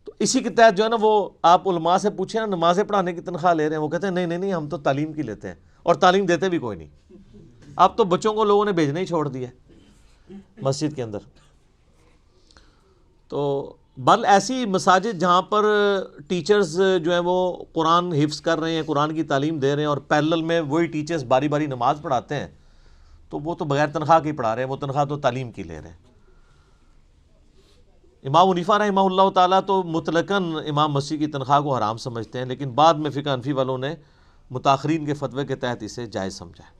تو اسی کے تحت جو ہے نا وہ آپ علماء سے پوچھیں نا نمازیں پڑھانے کی تنخواہ لے رہے ہیں، وہ کہتے ہیں نہیں نہیں نہیں ہم تو تعلیم کی لیتے ہیں، اور تعلیم دیتے بھی کوئی نہیں۔ اب تو بچوں کو لوگوں نے بھیجنا ہی چھوڑ دیا مسجد کے اندر۔ تو بل ایسی مساجد جہاں پر ٹیچرز جو ہیں وہ قرآن حفظ کر رہے ہیں، قرآن کی تعلیم دے رہے ہیں، اور پیرلل میں وہی ٹیچرز باری باری نماز پڑھاتے ہیں، تو وہ تو بغیر تنخواہ کے ہی پڑھا رہے ہیں، وہ تنخواہ تو تعلیم کی لے رہے ہیں۔ امام حنیفہ رحمہ اللہ تعالیٰ تو مطلقاً امام مسیح کی تنخواہ کو حرام سمجھتے ہیں، لیکن بعد میں فقہ حنفی والوں نے متاخرین کے فتوے کے تحت اسے جائز سمجھا ہے۔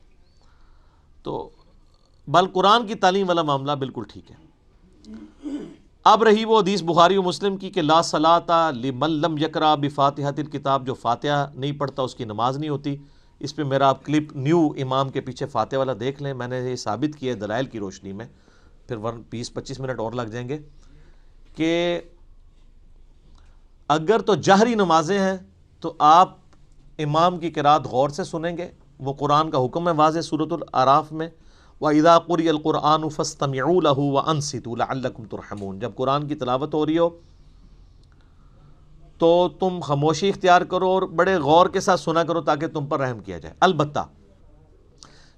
تو بل قرآن کی تعلیم والا معاملہ بالکل ٹھیک ہے۔ اب رہی وہ حدیث بخاری و مسلم کی کہ لا صلاۃ لمن لم یقرأ بفاتحۃ الکتاب، جو فاتحہ نہیں پڑھتا اس کی نماز نہیں ہوتی۔ اس پہ میرا آپ کلپ نیو امام کے پیچھے فاتحہ والا دیکھ لیں، میں نے یہ ثابت کیا ہے دلائل کی روشنی میں، پھر 20-25 منٹ اور لگ جائیں گے، کہ اگر تو جہری نمازیں ہیں تو آپ امام کی قرات غور سے سنیں گے، وہ قرآن کا حکم ہے واضح سورۃ الاعراف میں، وَإِذَا قُرِئَ الْقُرْآنُ فَاسْتَمِعُوا لَهُ وَأَنصِتُوا لَعَلَّكُمْ تُرْحَمُونَ، جب قرآن کی تلاوت ہو رہی ہو تو تم خاموشی اختیار کرو اور بڑے غور کے ساتھ سنا کرو تاکہ تم پر رحم کیا جائے۔ البتہ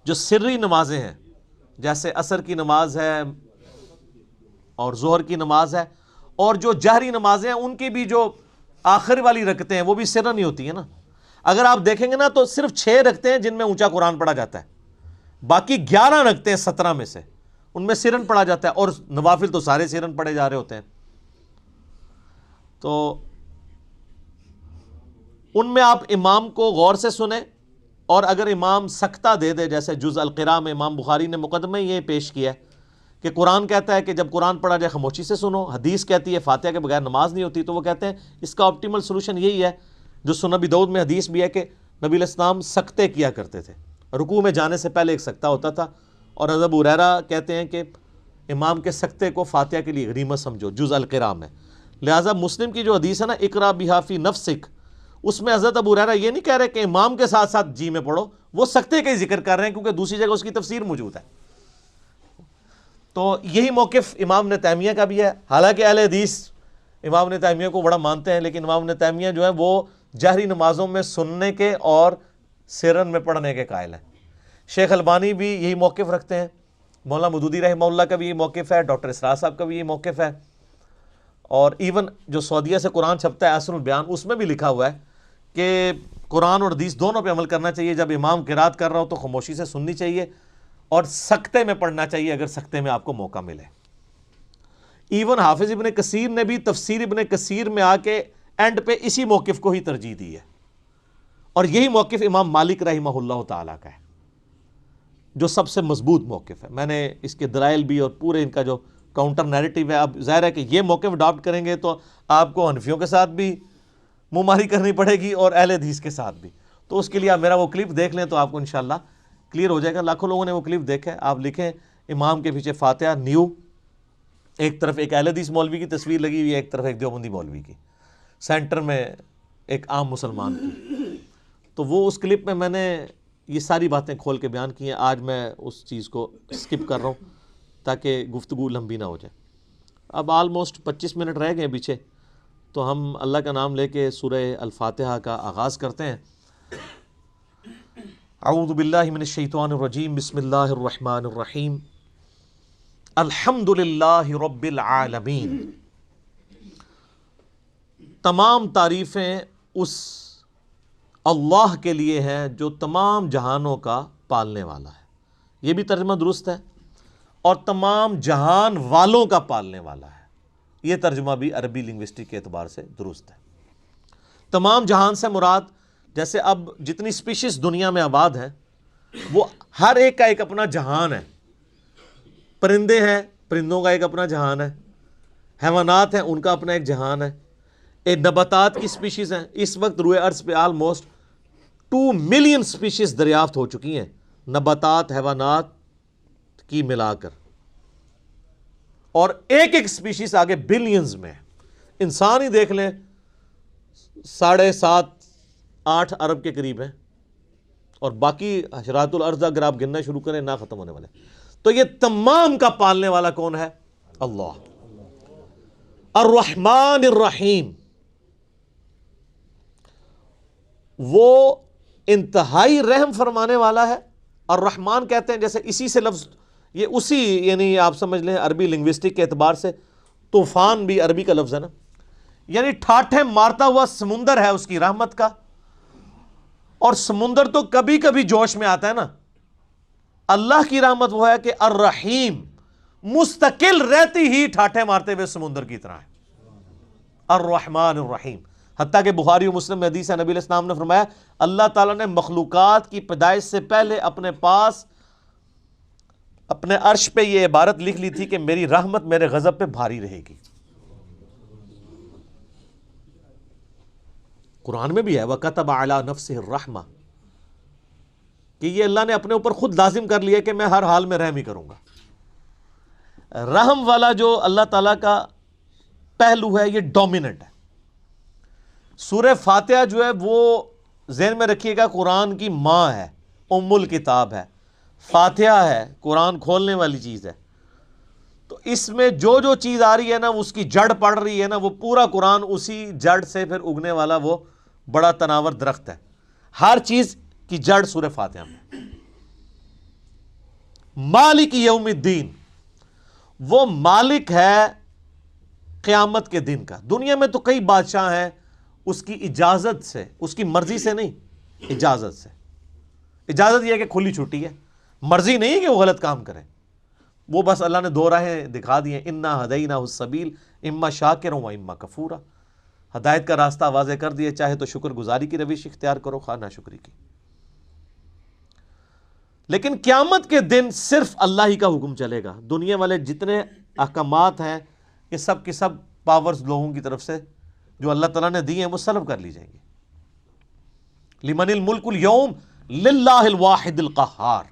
جو سری نمازیں ہیں جیسے عصر کی نماز ہے اور ظہر کی نماز ہے، اور جو جہری نمازیں ہیں ان کی بھی جو آخر والی رکعتیں ہیں وہ بھی سرن ہی ہوتی ہیں نا۔ اگر آپ دیکھیں گے نا تو صرف 6 رکعتیں ہیں جن میں اونچا قرآن پڑھا جاتا ہے، باقی 11 رکعتیں 17 میں سے ان میں سرن پڑھا جاتا ہے، اور نوافل تو سارے سرن پڑھے جا رہے ہوتے ہیں۔ تو ان میں آپ امام کو غور سے سنیں، اور اگر امام سکتہ دے دے، جیسے جز القراء میں امام بخاری نے مقدمہ یہ پیش کیا ہے کہ قرآن کہتا ہے کہ جب قرآن پڑھا جائے خاموشی سے سنو، حدیث کہتی ہے فاتحہ کے بغیر نماز نہیں ہوتی، تو وہ کہتے ہیں اس کا آپٹیمل سولوشن یہی ہے جو سنن ابی داؤد میں حدیث بھی ہے کہ نبی علیہ السلام سکتے کیا کرتے تھے، رکوع میں جانے سے پہلے ایک سکتہ ہوتا تھا، اور حضرت ابو ہریرہ کہتے ہیں کہ امام کے سکتے کو فاتحہ کے لیے غنیمت سمجھو، جز القراء میں۔ لہٰذا مسلم کی جو حدیث ہے نا اقرا بہا فی نفسک، اس میں حضرت ابو ہریرہ یہ نہیں کہہ رہے کہ امام کے ساتھ ساتھ جی میں پڑھو، وہ سکتے کا ہی ذکر کر رہے ہیں کیونکہ دوسری جگہ اس کی تفسیر موجود ہے۔ تو یہی موقف امام ابن تیمیہ کا بھی ہے، حالانکہ اہل حدیث امام ابن تیمیہ کو بڑا مانتے ہیں، لیکن امام ابن تیمیہ جو ہے وہ جہری نمازوں میں سننے کے اور سرن میں پڑھنے کے قائل ہیں۔ شیخ البانی بھی یہی موقف رکھتے ہیں، مولانا مودودی رحمہ اللہ کا بھی یہ موقف ہے، ڈاکٹر اسرار صاحب کا بھی یہ موقف ہے، اور ایون جو سعودیہ سے قرآن چھپتا ہے احسن البیان، اس میں بھی لکھا ہوا ہے کہ قرآن اور حدیث دونوں پہ عمل کرنا چاہیے، جب امام قرات کر رہا ہو تو خاموشی سے سننی چاہیے، اور سکتے میں پڑھنا چاہیے اگر سکتے میں آپ کو موقع ملے۔ ایون حافظ ابن کثیر نے بھی تفسیر ابن کثیر میں آ کے اینڈ پہ اسی موقف کو ہی ترجیح دی ہے، اور یہی موقف امام مالک رحمہ اللہ تعالیٰ کا ہے جو سب سے مضبوط موقف ہے۔ میں نے اس کے دلائل بھی اور پورے ان کا جو کاؤنٹر نیریٹو ہے، اب ظاہر ہے کہ یہ موقف اڈاپٹ کریں گے تو آپ کو حنفیوں کے ساتھ بھی منہ ماری کرنی پڑے گی اور اہل حدیث کے ساتھ بھی، تو اس کے لیے آپ میرا وہ کلپ دیکھ لیں تو آپ کو انشاءاللہ کلیئر ہو جائے گا۔ لاکھوں لوگوں نے وہ کلپ دیکھا ہے، آپ لکھیں امام کے پیچھے فاتحہ نیو، ایک طرف ایک اہل حدیث مولوی کی تصویر لگی ہوئی ہے، ایک طرف ایک دیوبندی مولوی کی، سینٹر میں ایک عام مسلمان کی۔ تو وہ اس کلپ میں نے یہ ساری باتیں کھول کے بیان کی ہیں، آج میں اس چیز کو سکپ کر رہا ہوں تاکہ گفتگو لمبی نہ ہو جائے۔ اب آلموسٹ 25 منٹ رہ گئے پیچھے، تو ہم اللہ کا نام لے کے سورہ الفاتحہ کا آغاز کرتے ہیں۔ اعوذ باللہ من الشیطان الرجیم، بسم اللہ الرحمن الرحیم، الحمد للہ رب العالمین۔ تمام تعریفیں اس اللہ کے لیے ہیں جو تمام جہانوں کا پالنے والا ہے، یہ بھی ترجمہ درست ہے، اور تمام جہان والوں کا پالنے والا ہے، یہ ترجمہ بھی عربی لنگوسٹک کے اعتبار سے درست ہے۔ تمام جہان سے مراد جیسے اب جتنی سپیشیز دنیا میں آباد ہیں وہ ہر ایک کا ایک اپنا جہان ہے، پرندے ہیں، پرندوں کا ایک اپنا جہان ہے، حیوانات ہیں، ان کا اپنا ایک جہان ہے، ایک نباتات کی سپیشیز ہیں۔ اس وقت روئے ارض پہ آلموسٹ 2 ملین سپیشیز دریافت ہو چکی ہیں، نباتات حیوانات کی ملا کر، اور ایک ایک سپیشیز آگے بلینز میں۔ انسان ہی دیکھ لیں 7.5-8 ارب کے قریب ہیں، اور باقی حشرات الارض اگر آپ گننا شروع کریں نہ ختم ہونے والے۔ تو یہ تمام کا پالنے والا کون ہے؟ اللہ۔ الرحمن الرحیم، وہ انتہائی رحم فرمانے والا ہے۔ الرحمن کہتے ہیں جیسے اسی سے لفظ یہ اسی یعنی آپ سمجھ لیں عربی لنگوسٹک کے اعتبار سے طوفان بھی عربی کا لفظ ہے نا، یعنی ٹھاٹھے مارتا ہوا سمندر ہے اس کی رحمت کا، اور سمندر تو کبھی کبھی جوش میں آتا ہے نا، اللہ کی رحمت وہ ہے کہ الرحیم مستقل رہتی ہی ٹھاٹھے مارتے ہوئے سمندر کی طرح ہے، الرحمن الرحیم۔ حتیٰ کہ بخاری و مسلم میں حدیث ہے، نبی علیہ السلام نے فرمایا اللہ تعالیٰ نے مخلوقات کی پیدائش سے پہلے اپنے پاس اپنے عرش پہ یہ عبارت لکھ لی تھی کہ میری رحمت میرے غضب پہ بھاری رہے گی۔ قرآن میں بھی ہے وَكَتَبَ عَلَى نَفْسِهِ الرَّحْمَةِ، کہ یہ اللہ نے اپنے اوپر خود لازم کر لیا کہ میں ہر حال میں رحم ہی کروں گا۔ رحم والا جو اللہ تعالیٰ کا پہلو ہے یہ ڈومیننٹ ہے۔ سورہ فاتحہ جو ہے وہ ذہن میں رکھیے گا قرآن کی ماں ہے، ام الکتاب ہے، فاتحہ ہے، قرآن کھولنے والی چیز ہے۔ تو اس میں جو جو چیز آ رہی ہے نا اس کی جڑ پڑ رہی ہے نا، وہ پورا قرآن اسی جڑ سے پھر اگنے والا وہ بڑا تناور درخت ہے۔ ہر چیز کی جڑ سورہ فاتحہ میں۔ مالک یوم الدین، وہ مالک ہے قیامت کے دن کا۔ دنیا میں تو کئی بادشاہ ہیں، اس کی اجازت سے، اس کی مرضی سے نہیں، اجازت سے۔ اجازت یہ ہے کہ کھلی چھٹی ہے، مرضی نہیں کہ وہ غلط کام کرے، وہ بس اللہ نے 2 راہیں دکھا دی ہیں، انا ہدیناہ السبیل اما شاکرا و اما کفورا۔ ہدایت کا راستہ واضح کر دیے، چاہے تو شکر گزاری کی روش اختیار کرو، خواہ ناشکری کی۔ لیکن قیامت کے دن صرف اللہ ہی کا حکم چلے گا. دنیا والے جتنے احکامات ہیں یہ سب کے سب پاورز لوگوں کی طرف سے جو اللہ تعالیٰ نے دی ہیں وہ سلب کر لی جائیں گی. لمن الملک اليوم للہ الواحد القہار.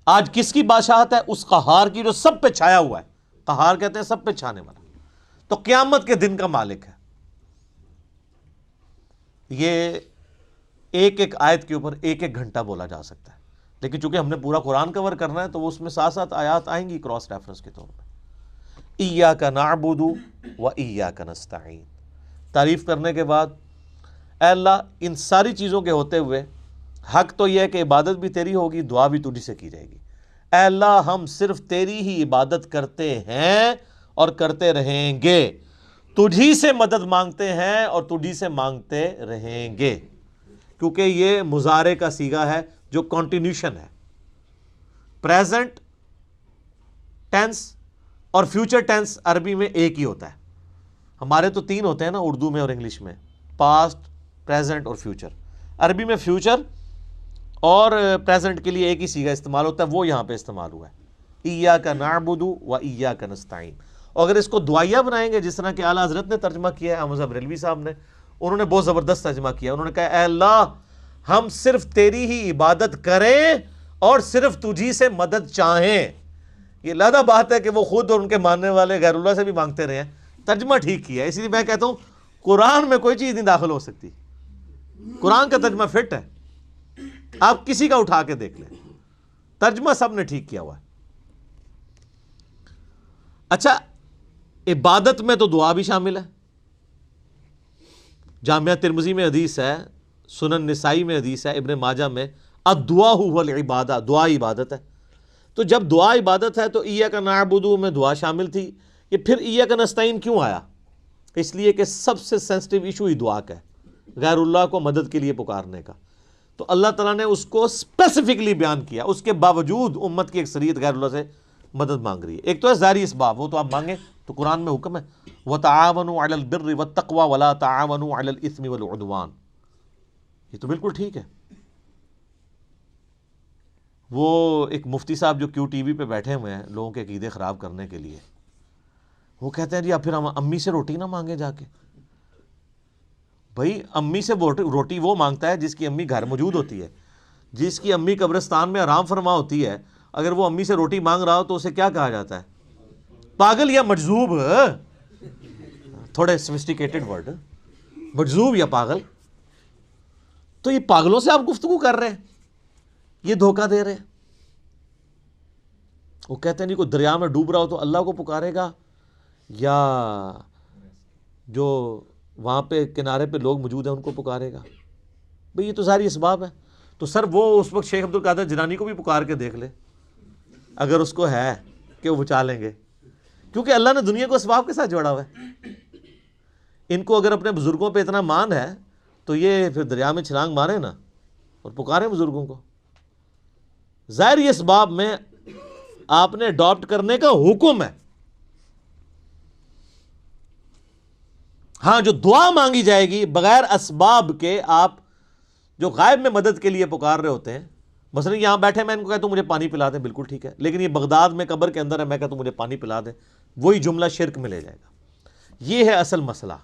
آج کس کی بادشاہت ہے؟ اس قہار کی جو سب پہ چھایا ہوا ہے. قہار کہتے ہیں سب پہ چھانے والا. تو قیامت کے دن کا مالک ہے. یہ ایک ایک آیت کے اوپر ایک ایک گھنٹہ بولا جا سکتا ہے، لیکن چونکہ ہم نے پورا قرآن کور کرنا ہے تو وہ اس میں ساتھ ساتھ آیات آئیں گی کراس ریفرنس کے طور پہ. ایاک نعبد و ایاک نستعین. تعریف کرنے کے بعد اے اللہ ان ساری چیزوں کے ہوتے ہوئے حق تو یہ ہے کہ عبادت بھی تیری ہوگی، دعا بھی تجھی سے کی جائے گی. اے اللہ ہم صرف تیری ہی عبادت کرتے ہیں اور کرتے رہیں گے، تجھی سے مدد مانگتے ہیں اور تجھی سے مانگتے رہیں گے. کیونکہ یہ مضارع کا صیغہ ہے جو کنٹینیوشن ہے. پریزنٹ ٹینس اور فیوچر ٹینس عربی میں ایک ہی ہوتا ہے. ہمارے تو تین ہوتے ہیں نا اردو میں اور انگلش میں، پاسٹ، پریزنٹ اور فیوچر. عربی میں فیوچر اور پریزنٹ کے لیے ایک ہی صیغہ استعمال ہوتا ہے، وہ یہاں پہ استعمال ہوا ہے. ایاک نعبد و ایاک نستعین. اور اگر اس کو دعائیہ بنائیں گے جس طرح کہ اعلیٰ حضرت نے ترجمہ کیا ہے، احمد صاحب بریلوی صاحب نے، انہوں نے بہت زبردست ترجمہ کیا. انہوں نے کہا اے اللہ ہم صرف تیری ہی عبادت کریں اور صرف تجھی سے مدد چاہیں. یہ علیحدہ بات ہے کہ وہ خود اور ان کے ماننے والے غیر اللہ سے بھی مانگتے رہے ہیں. ترجمہ ٹھیک کیا ہے. اسی لیے میں کہتا ہوں قرآن میں کوئی چیز نہیں داخل ہو سکتی. قرآن کا ترجمہ فٹ ہے، آپ کسی کا اٹھا کے دیکھ لیں، ترجمہ سب نے ٹھیک کیا ہوا ہے. اچھا عبادت میں تو دعا بھی شامل ہے. جامعہ ترمذی میں حدیث ہے، سنن نسائی میں حدیث ہے، ابن ماجہ میں الدعاء هو العبادہ، دعا عبادت ہے. تو جب دعا عبادت ہے تو ایاک نعبد میں دعا شامل تھی. یہ پھر ایاک نستعین کیوں آیا؟ اس لیے کہ سب سے سینسٹیو ایشو ہی دعا کا ہے، غیر اللہ کو مدد کے لیے پکارنے کا. تو اللہ تعالیٰ نے اس کو اسپیسیفکلی بیان کیا. اس کے باوجود امت کی اکثریت غیر اللہ سے مدد مانگ رہی ہے. ایک تو ہے ظاہری اسباب، وہ تو آپ مانگیں، تو قرآن میں حکم ہے وَتَعَاوَنُوا عَلَى الْبِرِّ وَالتَّقْوَى وَلَا تَعَاوَنُوا عَلَى الْإِثْمِ وَالْعُدْوَانِ. یہ تو بالکل ٹھیک ہے. وہ ایک مفتی صاحب جو کیو ٹی وی پہ بیٹھے ہوئے ہیں لوگوں کے عقیدے خراب کرنے کے لیے، وہ کہتے ہیں جی اب پھر ہم امی سے روٹی نہ مانگیں جا کے. بھائی امی سے روٹی وہ مانگتا ہے جس کی امی گھر موجود ہوتی ہے، جس کی امی قبرستان میں آرام فرما ہوتی ہے. اگر وہ امی سے روٹی مانگ رہا ہو تو اسے کیا کہا جاتا ہے؟ پاگل یا مجذوب. تھوڑے سوفسٹیکیٹڈ ورڈ، مجذوب یا پاگل. تو یہ پاگلوں سے آپ گفتگو کر رہے ہیں، یہ دھوکہ دے رہے ہیں. وہ کہتے ہیں جی کوئی دریا میں ڈوب رہا ہو تو اللہ کو پکارے گا یا جو وہاں پہ کنارے پہ لوگ موجود ہیں ان کو پکارے گا. بھئی یہ تو ساری اسباب ہے. تو سر وہ اس وقت شیخ عبد القادر جیلانی کو بھی پکار کے دیکھ لے اگر اس کو ہے کہ وہ بچا لیں گے، کیونکہ اللہ نے دنیا کو اسباب کے ساتھ جوڑا ہوا ہے. ان کو اگر اپنے بزرگوں پہ اتنا مان ہے تو یہ پھر دریا میں چھلانگ مارے نا اور پکاریں بزرگوں کو. ظاہر اسباب میں آپ نے اڈاپٹ کرنے کا حکم ہے. ہاں جو دعا مانگی جائے گی بغیر اسباب کے، آپ جو غائب میں مدد کے لیے پکار رہے ہوتے ہیں، مثلا یہاں بیٹھے میں ان کو کہتا ہوں مجھے پانی پلا دیں، بالکل ٹھیک ہے. لیکن یہ بغداد میں قبر کے اندر ہے، میں کہتا ہوں مجھے پانی پلا دیں، وہی جملہ شرک میں لے جائے گا. یہ ہے اصل مسئلہ.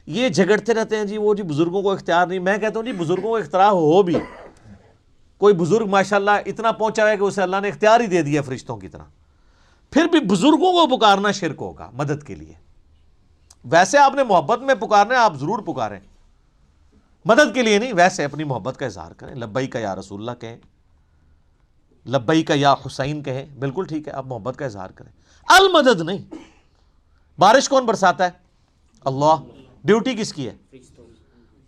یہ جھگڑتے رہتے ہیں جی وہ جی بزرگوں کو اختیار نہیں. میں کہتا ہوں جی بزرگوں کو اختیار ہو بھی، کوئی بزرگ ماشاءاللہ اتنا پہنچا ہے کہ اسے اللہ نے اختیار ہی دے دیا فرشتوں کی طرح، پھر بھی بزرگوں کو پکارنا شرک ہوگا مدد کے لیے. ویسے آپ نے محبت میں پکارنا ہے، آپ ضرور پکاریں، مدد کے لیے نہیں. ویسے اپنی محبت کا اظہار کریں، لبیک یا رسول اللہ کہیں، لبیک یا حسین کہیں، بالکل ٹھیک ہے، آپ محبت کا اظہار کریں. المدد نہیں. بارش کون برساتا ہے؟ اللہ. ڈیوٹی کس کی ہے؟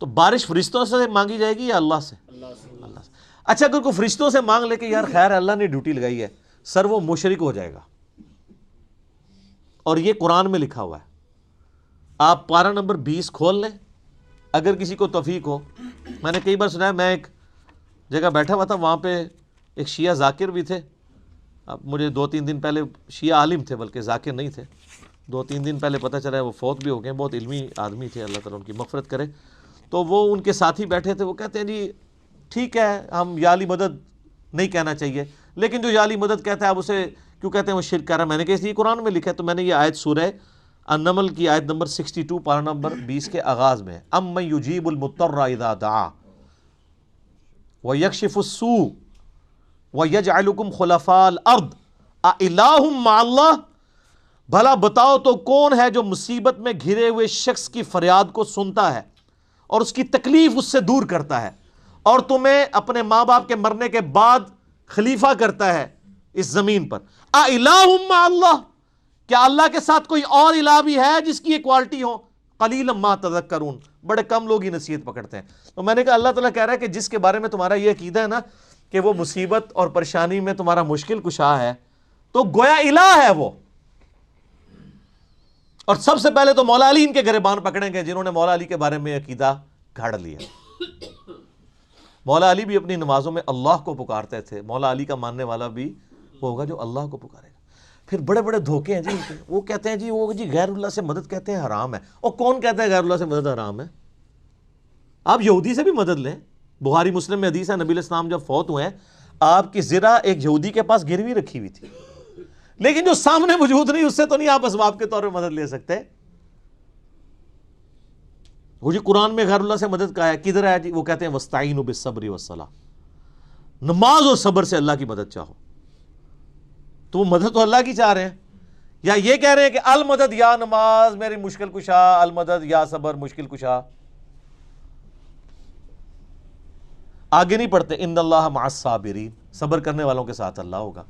تو بارش فرشتوں سے مانگی جائے گی یا اللہ سے؟ اللہ سے. اچھا اگر کوئی فرشتوں سے مانگ لے کہ یار خیر اللہ نے ڈیوٹی لگائی ہے، سر وہ مشرک ہو جائے گا. اور یہ قرآن میں لکھا ہوا ہے. آپ پارہ نمبر 20 کھول لیں اگر کسی کو توفیق ہو. میں نے کئی بار سنا ہے، میں ایک جگہ بیٹھا ہوا تھا، وہاں پہ ایک شیعہ ذاکر بھی تھے. اب مجھے 2-3 دن پہلے، شیعہ عالم تھے بلکہ ذاکر نہیں تھے، 2-3 دن پہلے پتہ چلا ہے وہ فوت بھی ہو گئے. بہت علمی آدمی تھے، اللہ تعالیٰ ان کی مغفرت کرے. تو وہ ان کے ساتھی بیٹھے تھے، وہ کہتے ہیں جی ٹھیک ہے ہم یا علی مدد نہیں کہنا چاہیے. لیکن جو جعلی مدد کہتا ہے آپ اسے کیوں کہتے ہیں وہ شرک کر رہا ہے؟ میں نے کہا اس لیے قرآن میں لکھا ہے. تو میں نے یہ آیت سورہ النمل کی آیت نمبر 62 پارہ نمبر 20 کے آغاز میں اَمَّن يُجِيبُ الْمُضْطَرَّ إِذَا دَعَاهُ وَيَكْشِفُ السُّوءَ وَيَجْعَلُكُمْ خُلَفَاءَ الْأَرْضِ أَإِلَٰهٌ مَّعَ اللَّهِ. بھلا بتاؤ تو کون ہے جو مصیبت میں گھرے ہوئے شخص کی فریاد کو سنتا ہے اور اس کی تکلیف اس سے دور کرتا ہے اور تمہیں اپنے ماں باپ کے مرنے کے بعد خلیفہ کرتا ہے اس زمین پر. أَإِلَٰهٌ مَّعَ اللَّهِ. کیا اللہ کے ساتھ کوئی اور الہ بھی ہے جس کی یہ کوالٹی ہو؟ قلیلا ما تذکرون. بڑے کم لوگ ہی نصیحت پکڑتے ہیں. تو میں نے کہا اللہ تعالیٰ کہہ رہا ہے کہ جس کے بارے میں تمہارا یہ عقیدہ ہے نا کہ وہ مصیبت اور پریشانی میں تمہارا مشکل کشا ہے تو گویا الہ ہے وہ. اور سب سے پہلے تو مولا علی ان کے گریبان پکڑیں گے جنہوں نے مولا علی کے بارے میں عقیدہ گھڑ لیا. مولا علی بھی اپنی نمازوں میں اللہ کو پکارتے تھے. مولا علی کا ماننے والا بھی وہ ہوگا جو اللہ کو پکارے گا. پھر بڑے بڑے دھوکے ہیں جی ان کے. وہ کہتے ہیں جی وہ جی غیر اللہ سے مدد کہتے ہیں حرام ہے. اور کون کہتا ہے غیر اللہ سے مدد حرام ہے؟ آپ یہودی سے بھی مدد لیں. بخاری مسلم میں حدیث ہے نبی علیہ السلام جب فوت ہوئے ہیں آپ کی زرہ ایک یہودی کے پاس گروی رکھی ہوئی تھی لیکن جو سامنے موجود نہیں اس سے تو نہیں آپ اسباب کے طور پہ مدد لے سکتے. وہ جی قرآن میں غیر اللہ سے مدد کہا ہے کدھر ہے جی؟ وہ کہتے ہیں وَاسْتَعِینُوا بِالصَّبْرِ وَالصَّلَاةِ. نماز اور صبر سے اللہ کی مدد چاہو. تو وہ مدد تو اللہ کی چاہ رہے ہیں یا یہ کہہ رہے ہیں کہ المدد یا نماز میری مشکل کشا، المدد یا صبر مشکل کشا. آگے نہیں پڑھتے ان اللہ مع الصابرین، صبر کرنے والوں کے ساتھ اللہ ہوگا.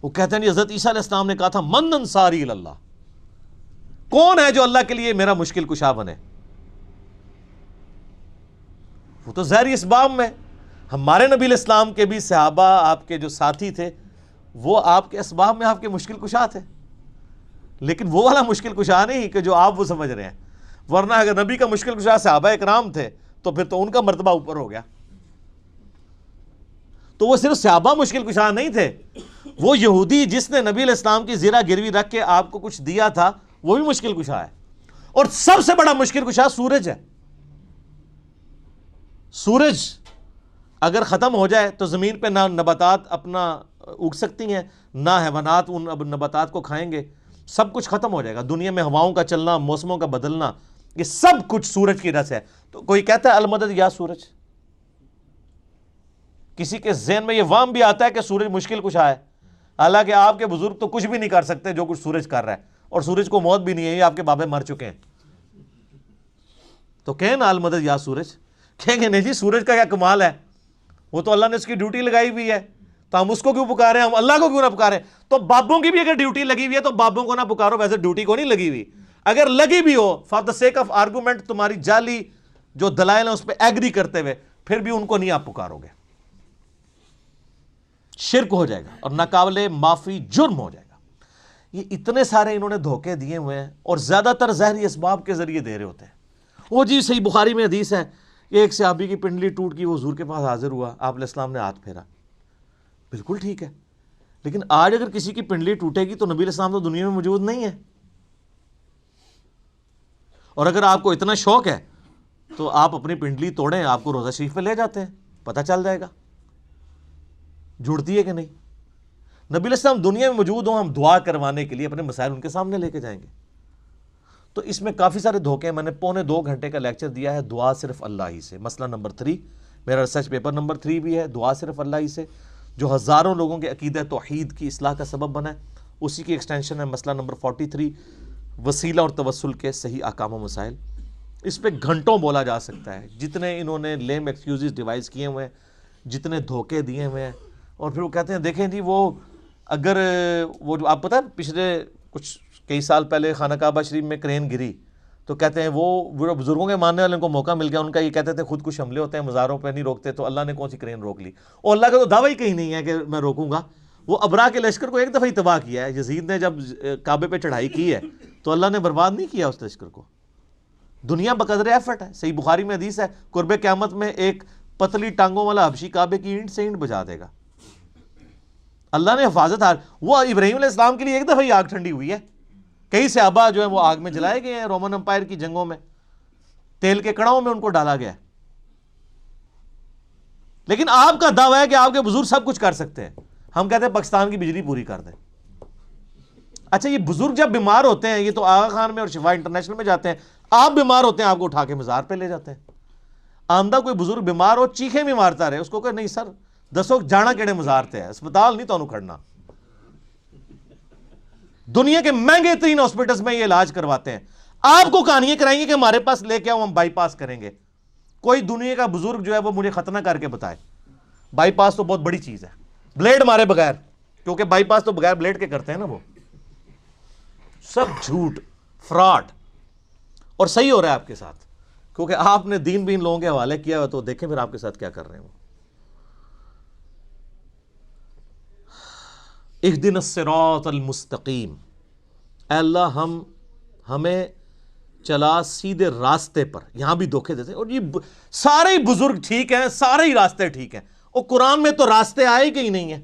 وہ کہتے ہیں جی حضرت عیسیٰ علیہ السلام نے کہا تھا من انصاری اللہ، کون ہے جو اللہ کے لیے میرا مشکل کشا بنے؟ وہ تو ظاہری اسباب میں. ہمارے نبی علیہ السلام کے بھی صحابہ آپ کے جو ساتھی تھے وہ آپ کے اسباب میں آپ کے مشکل کشا تھے، لیکن وہ والا مشکل کشا نہیں کہ جو آپ وہ سمجھ رہے ہیں. ورنہ اگر نبی کا مشکل کشا صحابہ اکرام تھے تو پھر تو ان کا مرتبہ اوپر ہو گیا. تو وہ صرف صحابہ مشکل کشا نہیں تھے، وہ یہودی جس نے نبی علیہ السلام کی زرہ گروی رکھ کے آپ کو کچھ دیا تھا وہ بھی مشکل کشا ہے. اور سب سے بڑا مشکل کشا سورج ہے. سورج اگر ختم ہو جائے تو زمین پہ نہ نباتات اپنا اگ سکتی ہیں، نہ حیوانات ان نباتات کو کھائیں گے. سب کچھ ختم ہو جائے گا. دنیا میں ہواؤں کا چلنا، موسموں کا بدلنا، یہ سب کچھ سورج کی وجہ سے ہے. تو کوئی کہتا ہے المدد یا سورج. کسی کے ذہن میں یہ وہم بھی آتا ہے کہ سورج مشکل کشا ہے، حالانکہ آپ کے بزرگ تو کچھ بھی نہیں کر سکتے جو کچھ سورج کر رہا ہے، اور سورج کو موت بھی نہیں ہے، یہ آپ کے بابے مر چکے ہیں. تو کہیں نا المدد یا سورج. کہیں گے نہیں جی سورج کا کیا کمال ہے، وہ تو اللہ نے اس کی ڈیوٹی لگائی ہوئی ہے تو ہم اس کو کیوں پکارے، ہم اللہ کو کیوں نہ پکارے؟ تو بابوں کی بھی اگر ڈیوٹی لگی ہوئی ہے تو بابوں کو نہ پکارو. ویسے ڈیوٹی کو نہیں لگی ہوئی، اگر لگی بھی ہو for the sake of argument, تمہاری جعلی جو دلائل ہیں اس پہ ایگری کرتے ہوئے، پھر بھی ان کو نہیں آپ پکارو گے. شرک ہو جائے گا اور ناقابل معافی جرم ہو جائے گا. یہ اتنے سارے انہوں نے دھوکے دیے ہوئے ہیں اور زیادہ تر ظاہری اسباب کے ذریعے دے رہے ہوتے ہیں. وہ جی صحیح بخاری میں حدیث ہے ایک صحابی کی پنڈلی ٹوٹ گئی، وہ حضور کے پاس حاضر ہوا، آپ علیہ السلام نے ہاتھ پھیرا. بالکل ٹھیک ہے، لیکن آج اگر کسی کی پنڈلی ٹوٹے گی تو نبی علیہ السلام تو دنیا میں موجود نہیں ہے. اور اگر آپ کو اتنا شوق ہے تو آپ اپنی پنڈلی توڑیں، آپ کو روزہ شریف پہ لے جاتے ہیں، پتہ چل جائے گا جڑتی ہے کہ نہیں. نبی علیہ السلام دنیا میں موجود ہوں، ہم دعا کروانے کے لیے اپنے مسائل ان کے سامنے لے کے جائیں گے. تو اس میں کافی سارے دھوکے ہیں. میں نے 2.25 گھنٹے کا لیکچر دیا ہے دعا صرف اللہ ہی سے. مسئلہ نمبر 3 میرا ریسرچ پیپر نمبر 3 بھی ہے، دعا صرف اللہ ہی سے، جو ہزاروں لوگوں کے عقیدہ توحید کی اصلاح کا سبب بنا ہے. اسی کی ایکسٹینشن ہے مسئلہ نمبر 43 وسیلہ اور توسل کے صحیح احکام و مسائل. اس پہ گھنٹوں بولا جا سکتا ہے، جتنے انہوں نے لیم ایکسکیوزز ڈیوائز کیے ہوئے ہیں، جتنے دھوکے دیے ہوئے ہیں. اور پھر وہ کہتے ہیں دیکھیں جی وہ اگر وہ جو آپ پتہ ہے پچھلے کچھ کئی سال پہلے خانہ کعبہ شریف میں کرین گری تو کہتے ہیں وہ بزرگوں کے ماننے والوں کو موقع مل گیا ان کا. یہ کہتے تھے خود کچھ حملے ہوتے ہیں مزاروں پہ نہیں روکتے، تو اللہ نے کون سی کرین روک لی؟ اور اللہ کا تو دعویٰ ہی کہیں نہیں ہے کہ میں روکوں گا. وہ ابرا کے لشکر کو ایک دفعہ ہی تباہ کیا ہے. یزید نے جب کعبے پہ چڑھائی کی ہے تو اللہ نے برباد نہیں کیا اس لشکر کو. دنیا بقدر ایفرٹ ہے. صحیح بخاری میں حدیث ہے قرب قیامت میں ایک پتلی ٹانگوں والا حبشی کعبے کی اینٹ سے اینٹ بجا دے گا. اللہ نے حفاظت وہ ابراہیم علیہ السلام کے لیے ایک دفعہ ہی آگ ٹھنڈی ہوئی ہے. کئی صحابہ جو ہیں وہ آگ میں جلائے گئے ہیں. رومن امپائر کی جنگوں میں تیل کے کڑاؤں میں ان کو ڈالا گیا. لیکن آپ کا دعویٰ ہے کہ آپ کے بزرگ سب کچھ کر سکتے ہیں. ہم کہتے ہیں پاکستان کی بجلی پوری کر دیں. اچھا یہ بزرگ جب بیمار ہوتے ہیں، یہ تو آغا خان میں اور شفا انٹرنیشنل میں جاتے ہیں، آپ بیمار ہوتے ہیں آپ کو اٹھا کے مزار پہ لے جاتے ہیں. آمدہ کوئی بزرگ بیمار ہو چیخیں بھی مارتا رہے، اس کو کہ نہیں سر دسو جانا کیڑے مزار تے ہے، اسپتال نہیں تو کھڑنا. دنیا کے مہنگے ترین ہاسپٹلز میں یہ علاج کرواتے ہیں. آپ کو کہانیاں کرائیں گے کہ ہمارے پاس لے کے آؤ ہم بائی پاس کریں گے. کوئی دنیا کا بزرگ جو ہے وہ مجھے ختنہ کر کے بتائے. بائی پاس تو بہت بڑی چیز ہے، بلیڈ مارے بغیر، کیونکہ بائی پاس تو بغیر بلیڈ کے کرتے ہیں نا. وہ سب جھوٹ فراڈ. اور صحیح ہو رہا ہے آپ کے ساتھ، کیونکہ آپ نے دین بین لوگوں کے حوالے کیا ہوا. تو دیکھیں پھر آپ کے ساتھ کیا کر رہے ہیں وہ. اہدنا الصراط المستقیم، اے اللہ ہمیں چلا سیدھے راستے پر. یہاں بھی دھوکے دیتے ہیں. اور یہ سارے ہی بزرگ ٹھیک ہیں، سارے ہی راستے ٹھیک ہیں. اور قرآن میں تو راستے آئے کہ ہی نہیں ہیں.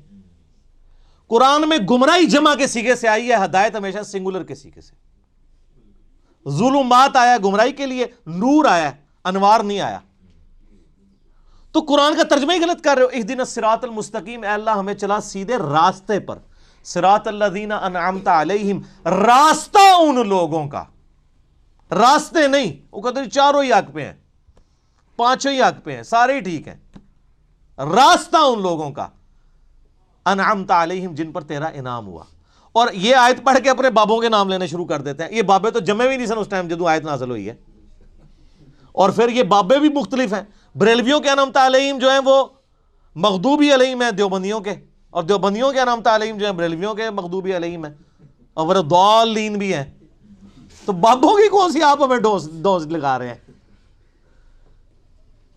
قرآن میں گمراہی جمع کے سیغے سے آئی ہے، ہدایت ہمیشہ سنگولر کے سیغے سے. ظلمات آیا گمراہی کے لیے، نور آیا، انوار نہیں آیا. تو قرآن کا ترجمہ ہی غلط کر رہے ہو. اہدنا الصراط المستقیم، اے اللہ ہمیں چلا سیدھے راستے پر. صراط الذین انعمت علیہم، راستہ ان لوگوں کا، راستے نہیں. وہ کہتے ہیں چاروں ہی حق پہ ہیں، پانچوں ہی حق پہ ہیں، سارے ہی ٹھیک ہیں. راستہ ان لوگوں کا انعمت علیہم، جن پر تیرا انعام ہوا. اور یہ آیت پڑھ کے اپنے بابوں کے نام لینے شروع کر دیتے ہیں. یہ بابے تو جمے بھی نہیں سن اس ٹائم جدو آیت نازل ہوئی ہے. اور پھر یہ بابے بھی مختلف ہیں. بریلویوں کے انعمت علیہم جو ہیں وہ مغضوبی علیہم ہیں دیوبندیوں کے، اور دیوبندیوں کے انعمت علیہم جو ہیں بریلویوں کے مغضوبی علیہم ہیں، اور وہ ضالین بھی ہیں. تو بابوں کی کون سی آپ ہمیں ڈوز لگا رہے ہیں؟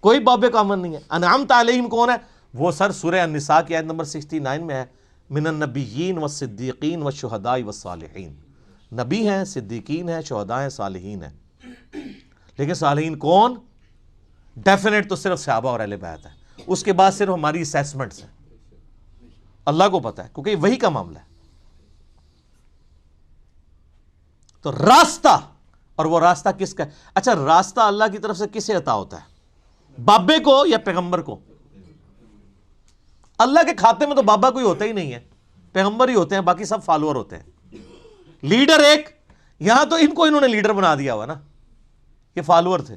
کوئی بابے کا امن نہیں ہے. انعمت علیہم کون ہے؟ وہ سر سورہ النساء کی آیت نمبر 69 میں ہے، من النبیین والصدیقین والشہداء والصالحین. نبی ہیں، صدیقین ہیں، شہداء ہیں، صالحین ہیں. لیکن صالحین کون؟ ڈیفینیٹ تو صرف صحابہ اور اہل بیت ہے. اس کے بعد صرف ہماری اسیسمنٹس ہیں. اللہ کو پتہ ہے کیونکہ یہ وہی کا معاملہ ہے. تو راستہ، اور وہ راستہ کس کا ہے؟ اچھا راستہ اللہ کی طرف سے کسے عطا ہوتا ہے؟ بابے کو یا پیغمبر کو؟ اللہ کے کھاتے میں تو بابا کوئی ہوتا ہی نہیں ہے، پیغمبر ہی ہوتے ہیں، باقی سب فالوور ہوتے ہیں. لیڈر ایک، یہاں تو ان کو انہوں نے لیڈر بنا دیا ہوا نا، یہ فالوور تھے.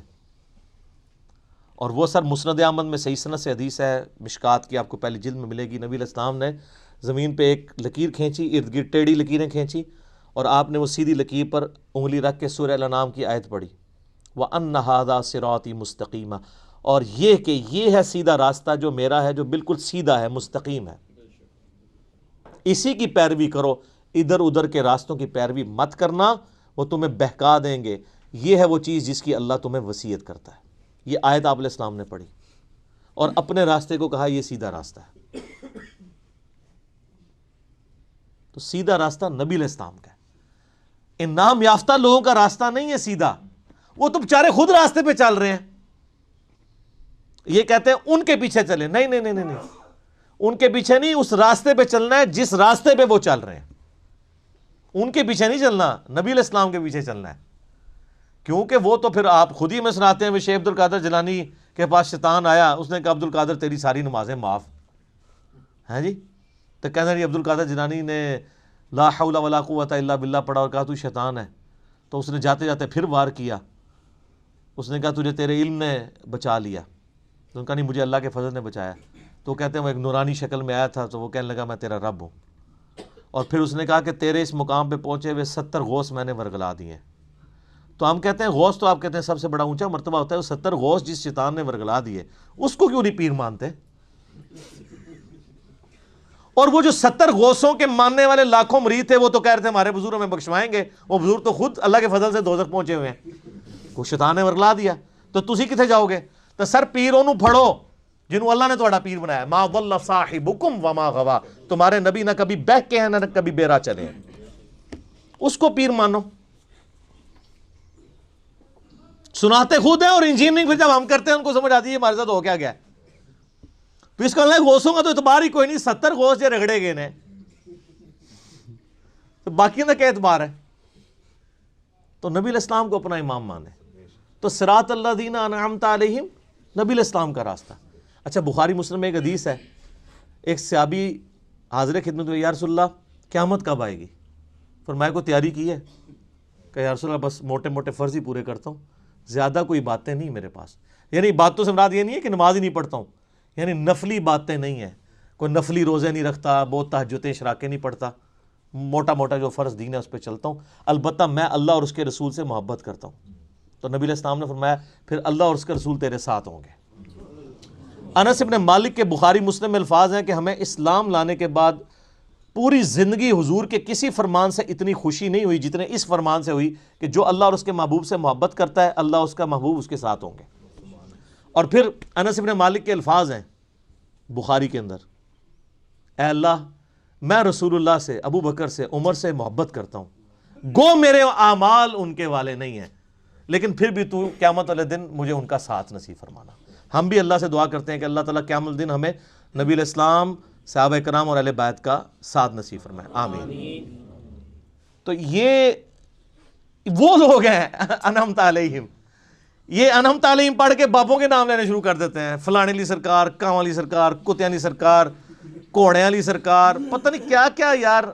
اور وہ سر مسند احمد میں صحیح سند سے حدیث ہے، مشکات کی آپ کو پہلی جلد میں ملے گی. نبی علیہ السلام نے زمین پہ ایک لکیر کھینچی، ارد گرد ٹیڑھی لکیریں کھینچی، اور آپ نے وہ سیدھی لکیر پر انگلی رکھ کے سورہ الانعام کی آیت پڑھی، وَأَنَّ هَذَا صِرَاطِي مُسْتَقِيمًا، اور یہ کہ یہ ہے سیدھا راستہ جو میرا ہے، جو بالکل سیدھا ہے، مستقیم ہے. اسی کی پیروی کرو، ادھر ادھر کے راستوں کی پیروی مت کرنا، وہ تمہیں بہکا دیں گے. یہ ہے وہ چیز جس کی اللہ تمہیں وصیت کرتا ہے. یہ آیت آپ علیہ السلام نے پڑھی اور اپنے راستے کو کہا یہ سیدھا راستہ ہے. تو سیدھا راستہ نبی علیہ السلام کا ہے. ان نام یافتہ لوگوں کا راستہ نہیں ہے سیدھا. وہ تو بیچارے خود راستے پہ چل رہے ہیں. یہ کہتے ہیں ان کے پیچھے چلے. نہیں نہیں نہیں نہیں، ان کے پیچھے نہیں، اس راستے پہ چلنا ہے جس راستے پہ وہ چل رہے ہیں. ان کے پیچھے نہیں چلنا، نبی علیہ السلام کے پیچھے چلنا ہے. کیونکہ وہ تو پھر آپ خود ہی میں سناتے ہیں، شیخ عبد القادر جیلانی کے پاس شیطان آیا، اس نے کہا عبد القادر تیری ساری نمازیں معاف ہیں جی. تو کہنا جی عبد القادر جیلانی نے لا حول ولا قوت الا باللہ پڑھا اور کہا تو شیطان ہے. تو اس نے جاتے جاتے پھر وار کیا. اس نے کہا تجھے تیرے علم نے بچا لیا. تو ان کا نہیں، مجھے اللہ کے فضل نے بچایا. تو کہتے ہیں وہ ایک نورانی شکل میں آیا تھا، تو وہ کہنے لگا میں تیرا رب ہوں. اور پھر اس نے کہا کہ تیرے اس مقام پہ پہنچے ہوئے 70 غوث میں نے ورگلا دیے. تو ہم کہتے ہیں غوث تو آپ کہتے ہیں سب سے بڑا اونچا مرتبہ ہوتا ہے. وہ 70 غوث جس شیطان نے ورگلا دیے اس کو کیوں نہیں پیر مانتے؟ اور وہ جو 70 غوثوں کے ماننے والے لاکھوں مرید تھے، وہ تو کہہ رہے تھے ہمارے بزرگ ہمیں بخشوائیں گے. وہ بزرگ تو خود اللہ کے فضل سے دوزخ پہنچے ہوئے ہیں. وہ شیطان نے ورگلا دیا. تو تسی کتنے جاؤ گے؟ تو سر پیروں نو پھڑو جنہوں اللہ نے تھوڑا پیر بنایا. ما ضل صاحبکم وما غوا، تمہارے نبی نہ کبھی بہک کے ہیں نہ کبھی بیرا چلے ہیں. اس کو پیر مانو. سناتے خود ہیں اور انجینئرنگ پھر جب ہم کرتے ہیں ان کو سمجھ آتی ہے ہمارے ساتھ ہو کیا گیا. تو اس کا غوثوں کا تو اعتبار ہی کوئی نہیں. 70 غوث جو رگڑے گئے نے تو باقی کا کیا اعتبار ہے؟ تو نبی علیہ السلام کو اپنا امام مانے. تو صراط الذین انعمت علیہم نبی علیہ السلام کا راستہ. اچھا بخاری مسلم میں ایک حدیث ہے، ایک صحابی حاضر خدمت میں، یا رسول اللہ قیامت کب آئے گی؟ فرمایا کو تیاری کی ہے؟ کہ یا رسول اللہ بس موٹے موٹے فرض ہی پورے کرتا ہوں، زیادہ کوئی باتیں نہیں میرے پاس. یعنی باتوں سے مراد یہ نہیں ہے کہ نماز ہی نہیں پڑھتا ہوں، یعنی نفلی باتیں نہیں ہیں، کوئی نفلی روزے نہیں رکھتا، بہت تہجدیں اشراقیں نہیں پڑھتا، موٹا موٹا جو فرض دین ہے اس پہ چلتا ہوں. البتہ میں اللہ اور اس کے رسول سے محبت کرتا ہوں. تو نبی علیہ السلام نے فرمایا پھر اللہ اور اس کے رسول تیرے ساتھ ہوں گے. انس بن مالک کے بخاری مسلم میں الفاظ ہیں کہ ہمیں اسلام لانے کے بعد پوری زندگی حضور کے کسی فرمان سے اتنی خوشی نہیں ہوئی جتنے اس فرمان سے ہوئی کہ جو اللہ اور اس کے محبوب سے محبت کرتا ہے اللہ اس کا محبوب اس کے ساتھ ہوں گے. اور پھر انس بن مالک کے الفاظ ہیں بخاری کے اندر، اے اللہ میں رسول اللہ سے، ابو بکر سے، عمر سے محبت کرتا ہوں، گو میرے اعمال ان کے والے نہیں ہیں، لیکن پھر بھی تو قیامت والے دن مجھے ان کا ساتھ نصیب فرمانا. ہم بھی اللہ سے دعا کرتے ہیں کہ اللہ تعالیٰ قیامت الدن ہمیں نبی علیہ السلام، صحابہ کرام اور اہل بیت کا ساتھ نصیب فرمائے، آمین. تو یہ وہ لوگ ہیں انعمت علیہم، یہ انعمت علیہم پڑھ کے باپوں کے نام لینے شروع کر دیتے ہیں، فلانے علی سرکار، کاں علی سرکار، کتیاں علی سرکار، کوڑے علی سرکار، پتہ نہیں کیا کیا. یار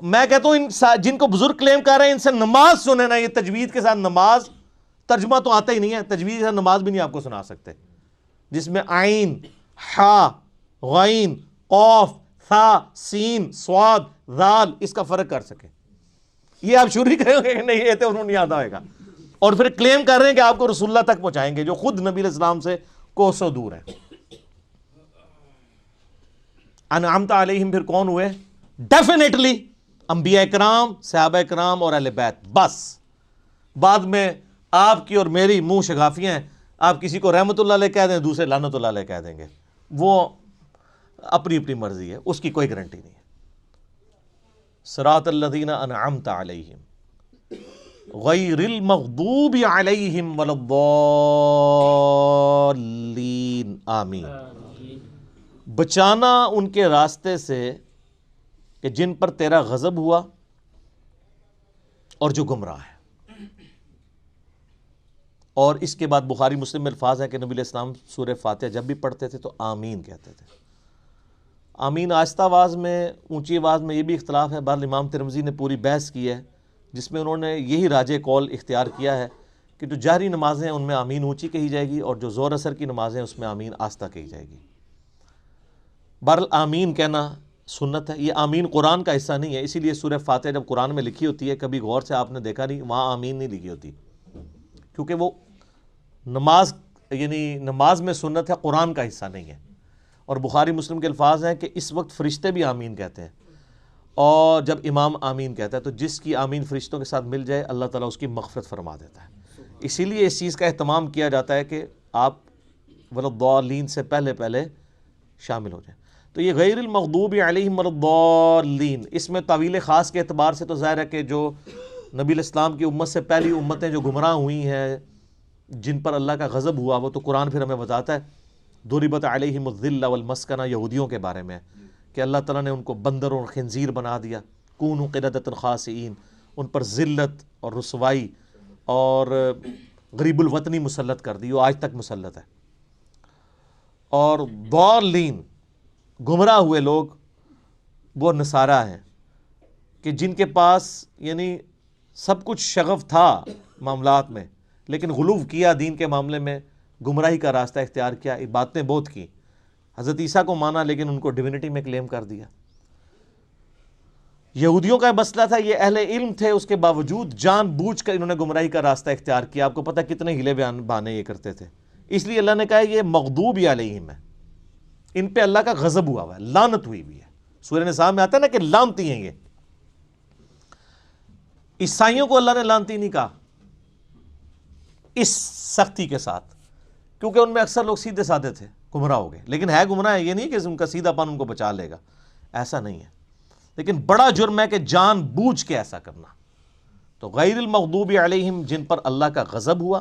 میں کہتا ہوں ان جن کو بزرگ کلیم کر رہے ہیں ان سے نماز سنے نا، یہ تجوید کے ساتھ نماز، ترجمہ تو آتا ہی نہیں ہے، تجوید کے ساتھ نماز بھی نہیں آپ کو سنا سکتے، جس میں عین، حا، غین، قوف، ثا، سین، صاد، ذال اس کا فرق کر سکے. یہ آپ شروع ہی کریں گے کہ نہیں یہ تو انہوں نہیں یاد آئے گا، اور پھر کلیم کر رہے ہیں کہ آپ کو رسول اللہ تک پہنچائیں گے جو خود نبی علیہ السلام سے کوسوں دور ہیں. انعمت علیہم پھر کون ہوئے؟ ڈیفینیٹلی انبیاء کرام، صحابہ کرام اور اہل بیت. بس بعد میں آپ کی اور میری منہ شگافیاں ہیں، آپ کسی کو رحمت اللہ علیہ کہہ دیں، دوسرے لعنت اللہ علیہ کہہ دیں گے، وہ اپنی اپنی مرضی ہے، اس کی کوئی گارنٹی نہیں ہے. صراط الذین انعمت علیہم غیر المغضوب علیہم ولا الضالین، آمین. بچانا ان کے راستے سے کہ جن پر تیرا غضب ہوا اور جو گمراہ ہے. اور اس کے بعد بخاری مسلم میں الفاظ ہیں کہ نبی علیہ السلام سورہ فاتحہ جب بھی پڑھتے تھے تو آمین کہتے تھے. آمین آہستہ آواز میں، اونچی آواز میں، یہ بھی اختلاف ہے. بہرحال امام ترمذی نے پوری بحث کی ہے جس میں انہوں نے یہی راجع قول اختیار کیا ہے کہ جو جہری نمازیں ہیں ان میں آمین اونچی کہی جائے گی، اور جو زور اثر کی نمازیں ہیں اس میں آمین آہستہ کہی جائے گی. بہرحال آمین کہنا سنت ہے. یہ آمین قرآن کا حصہ نہیں ہے، اسی لیے سورہ فاتحہ جب قرآن میں لکھی ہوتی ہے کبھی غور سے آپ نے دیکھا نہیں وہاں آمین نہیں لکھی ہوتی، کیونکہ وہ نماز یعنی نماز میں سنت ہے، قرآن کا حصہ نہیں ہے. اور بخاری مسلم کے الفاظ ہیں کہ اس وقت فرشتے بھی آمین کہتے ہیں، اور جب امام آمین کہتا ہے تو جس کی آمین فرشتوں کے ساتھ مل جائے اللہ تعالیٰ اس کی مغفرت فرما دیتا ہے. اسی لیے اس چیز کا اہتمام کیا جاتا ہے کہ آپ ولضالین سے پہلے پہلے شامل ہو جائیں. تو یہ غیر المغضوب علیہم ولضالین، اس میں طویل خاص کے اعتبار سے تو ظاہر ہے کہ جو نبی علیہ السلام کی امت سے پہلی امتیں جو گمراہ ہوئی ہیں، جن پر اللہ کا غضب ہوا، وہ تو قرآن پھر ہمیں بتاتا ہے. ضربت علیہم الذلہ والمسکنہ یہودیوں کے بارے میں کہ اللہ تعالیٰ نے ان کو بندر اور خنزیر بنا دیا، کونوا قردۃ خاسئین، ان پر ذلت اور رسوائی اور غریب الوطنی مسلط کر دی، وہ آج تک مسلط ہے. اور ضالین گمراہ ہوئے لوگ وہ نصارہ ہیں کہ جن کے پاس یعنی سب کچھ شغف تھا معاملات میں لیکن غلو کیا دین کے معاملے میں، گمراہی کا راستہ اختیار کیا، باتیں بہت کی، حضرت عیسیٰ کو مانا لیکن ان کو ڈیونٹی میں کلیم کر دیا. یہودیوں کا مسئلہ تھا، یہ اہل علم تھے، اس کے باوجود جان بوجھ کر انہوں نے گمراہی کا راستہ اختیار کیا. آپ کو پتہ کتنے ہیلے بہانے یہ کرتے تھے. اس لیے اللہ نے کہا یہ مغضوب علیہم ہے، ان پہ اللہ کا غضب ہوا ہے، لعنت ہوئی بھی ہے. سورہ نساء میں آتا ہے نا کہ لعنتی ہیں یہ. عیسائیوں کو اللہ نے لعنتی نہیں کہا اس سختی کے ساتھ، کیونکہ ان میں اکثر لوگ سیدھے سادے تھے، گمراہ ہو گئے. لیکن ہے گمراہ ہے، یہ نہیں کہ ان کا سیدھا پن ان کو بچا لے گا، ایسا نہیں ہے. لیکن بڑا جرم ہے کہ جان بوجھ کے ایسا کرنا. تو غیر المغضوب علیہم جن پر اللہ کا غضب ہوا،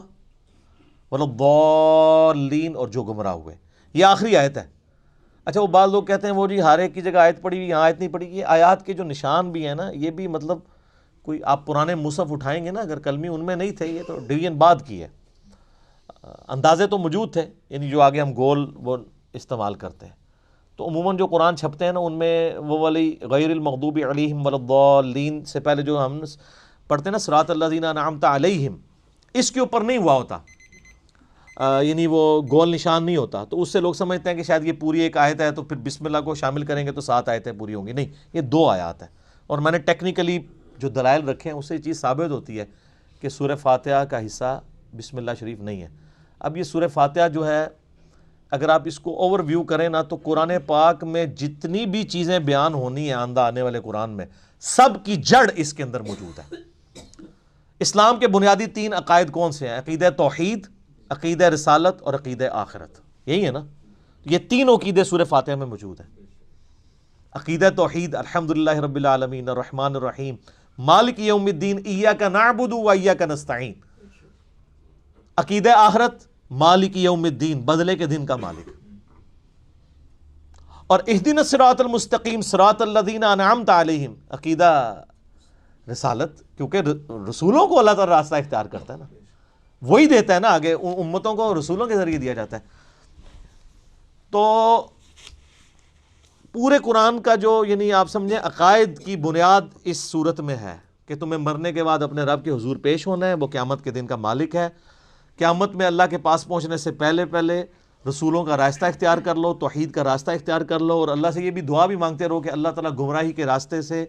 والضالین اور جو گمراہ ہوئے. یہ آخری آیت ہے. اچھا وہ بعض لوگ کہتے ہیں وہ جی ہر ایک کی جگہ آیت پڑھی ہوئی، یہاں آیت نہیں پڑھی. یہ آیات کے جو نشان بھی ہیں نا، یہ بھی مطلب کوئی آپ پرانے مصحف اٹھائیں گے نا، اگر کلمی ان میں نہیں تھے، یہ تو ڈویژن بعد کی ہے. اندازے تو موجود تھے، یعنی جو آگے ہم گول وہ استعمال کرتے ہیں، تو عموماً جو قرآن چھپتے ہیں نا ان میں وہ والی غیر المغضوب علیہم ولا الضالین سے پہلے جو ہم پڑھتے ہیں نا صراط الذین انعمت علیہم، اس کے اوپر نہیں ہوا ہوتا، یعنی وہ گول نشان نہیں ہوتا، تو اس سے لوگ سمجھتے ہیں کہ شاید یہ پوری ایک آیت ہے تو پھر بسم اللہ کو شامل کریں گے تو 7 آیتیں پوری ہوں گی. نہیں، یہ 2 آیات ہیں. اور میں نے ٹیکنیکلی جو دلائل رکھے ہیں اس سے یہ چیز ثابت ہوتی ہے کہ سورہ فاتحہ کا حصہ بسم اللہ شریف نہیں ہے. اب یہ سورہ فاتحہ جو ہے اگر آپ اس کو اوور ویو کریں نا تو قرآن پاک میں جتنی بھی چیزیں بیان ہونی ہیں آئندہ آنے والے قرآن میں، سب کی جڑ اس کے اندر موجود ہے. اسلام کے بنیادی 3 عقائد کون سے ہیں؟ عقیدہ توحید، عقیدہ رسالت اور عقیدہ آخرت. یہی ہے نا، یہ تینوں عقیدے سورہ فاتحہ میں موجود ہیں. عقیدہ توحید الحمدللہ رب العالمین الرحمن الرحیم مالک یوم الدین ایاک نعبد و ایاک نستعین. عقیدہ آخرت مالک یوم الدین، بدلے کے دن کا مالک. اور اہدنا الصراط المستقیم صراط الذین انعمت علیہم عقیدہ رسالت، کیونکہ رسولوں کو اللہ تعالی راستہ اختیار کرتا ہے نا، وہی دیتا ہے نا آگے، امتوں کو رسولوں کے ذریعے دیا جاتا ہے. تو پورے قرآن کا جو یعنی آپ سمجھیں عقائد کی بنیاد اس صورت میں ہے کہ تمہیں مرنے کے بعد اپنے رب کے حضور پیش ہونا ہے، وہ قیامت کے دن کا مالک ہے. قیامت میں اللہ کے پاس پہنچنے سے پہلے پہلے رسولوں کا راستہ اختیار کر لو، توحید کا راستہ اختیار کر لو، اور اللہ سے یہ بھی دعا بھی مانگتے رہو کہ اللہ تعالیٰ گمراہی کے راستے سے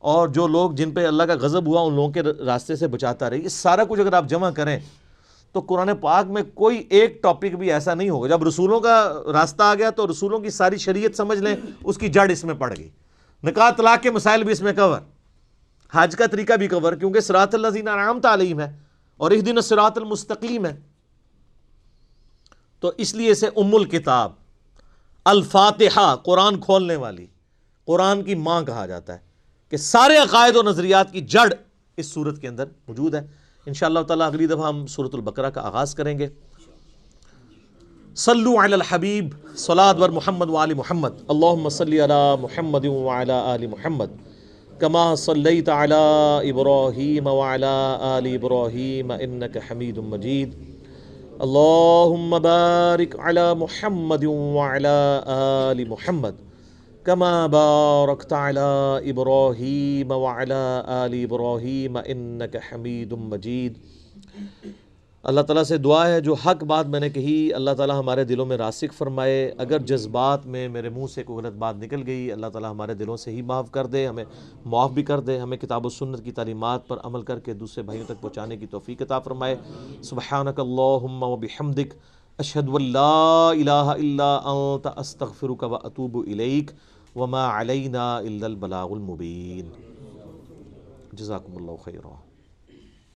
اور جو لوگ جن پہ اللہ کا غضب ہوا ان لوگوں کے راستے سے بچاتا رہے. یہ سارا کچھ اگر آپ جمع کریں تو قرآن پاک میں کوئی ایک ٹاپک بھی ایسا نہیں ہوگا. جب رسولوں کا راستہ آ گیا تو رسولوں کی ساری شریعت سمجھ لیں، اس کی جڑ اس میں پڑ گئی. نکاح طلاق کے مسائل بھی اس میں کور، حج کا طریقہ بھی کور، کیونکہ صراط الذین انعمت علیہم ہے اور اہدنا الصراط المستقیم ہے. تو اس لیے اسے ام الکتاب الفاتحہ، قرآن کھولنے والی، قرآن کی ماں کہا جاتا ہے کہ سارے عقائد و نظریات کی جڑ اس صورت کے اندر موجود ہے. انشاءاللہ تعالیٰ اگلی دفعہ ہم سورۃ البقرہ کا آغاز کریں گے. صلو علی الحبیب صلاۃ ور محمد وآل محمد. اللہم صلی علی محمد وعلی آل محمد کما صلیت علی ابراہیم وعلی آل ابراہیم انک حمید مجید. اللہم بارک علی محمد وعلی آل محمد کما بارکت علی ابراہیم وعلی آل ابراہیم انک حمید مجید. اللہ تعالیٰ سے دعا ہے جو حق بات میں نے کہی اللہ تعالیٰ ہمارے دلوں میں راسخ فرمائے. اگر جذبات میں میرے منہ سے کوئی غلط بات نکل گئی اللہ تعالیٰ ہمارے دلوں سے ہی معاف کر دے، ہمیں معاف بھی کر دے، ہمیں کتاب و سنت کی تعلیمات پر عمل کر کے دوسرے بھائیوں تک پہنچانے کی توفیق عطا فرمائے. سبحانک اللہم و بحمدک اشہد ان لا الہ الا انت استغفرک و اتوب الیک وما علینا الا البلاغ المبین. جزاکم اللہ خیرا.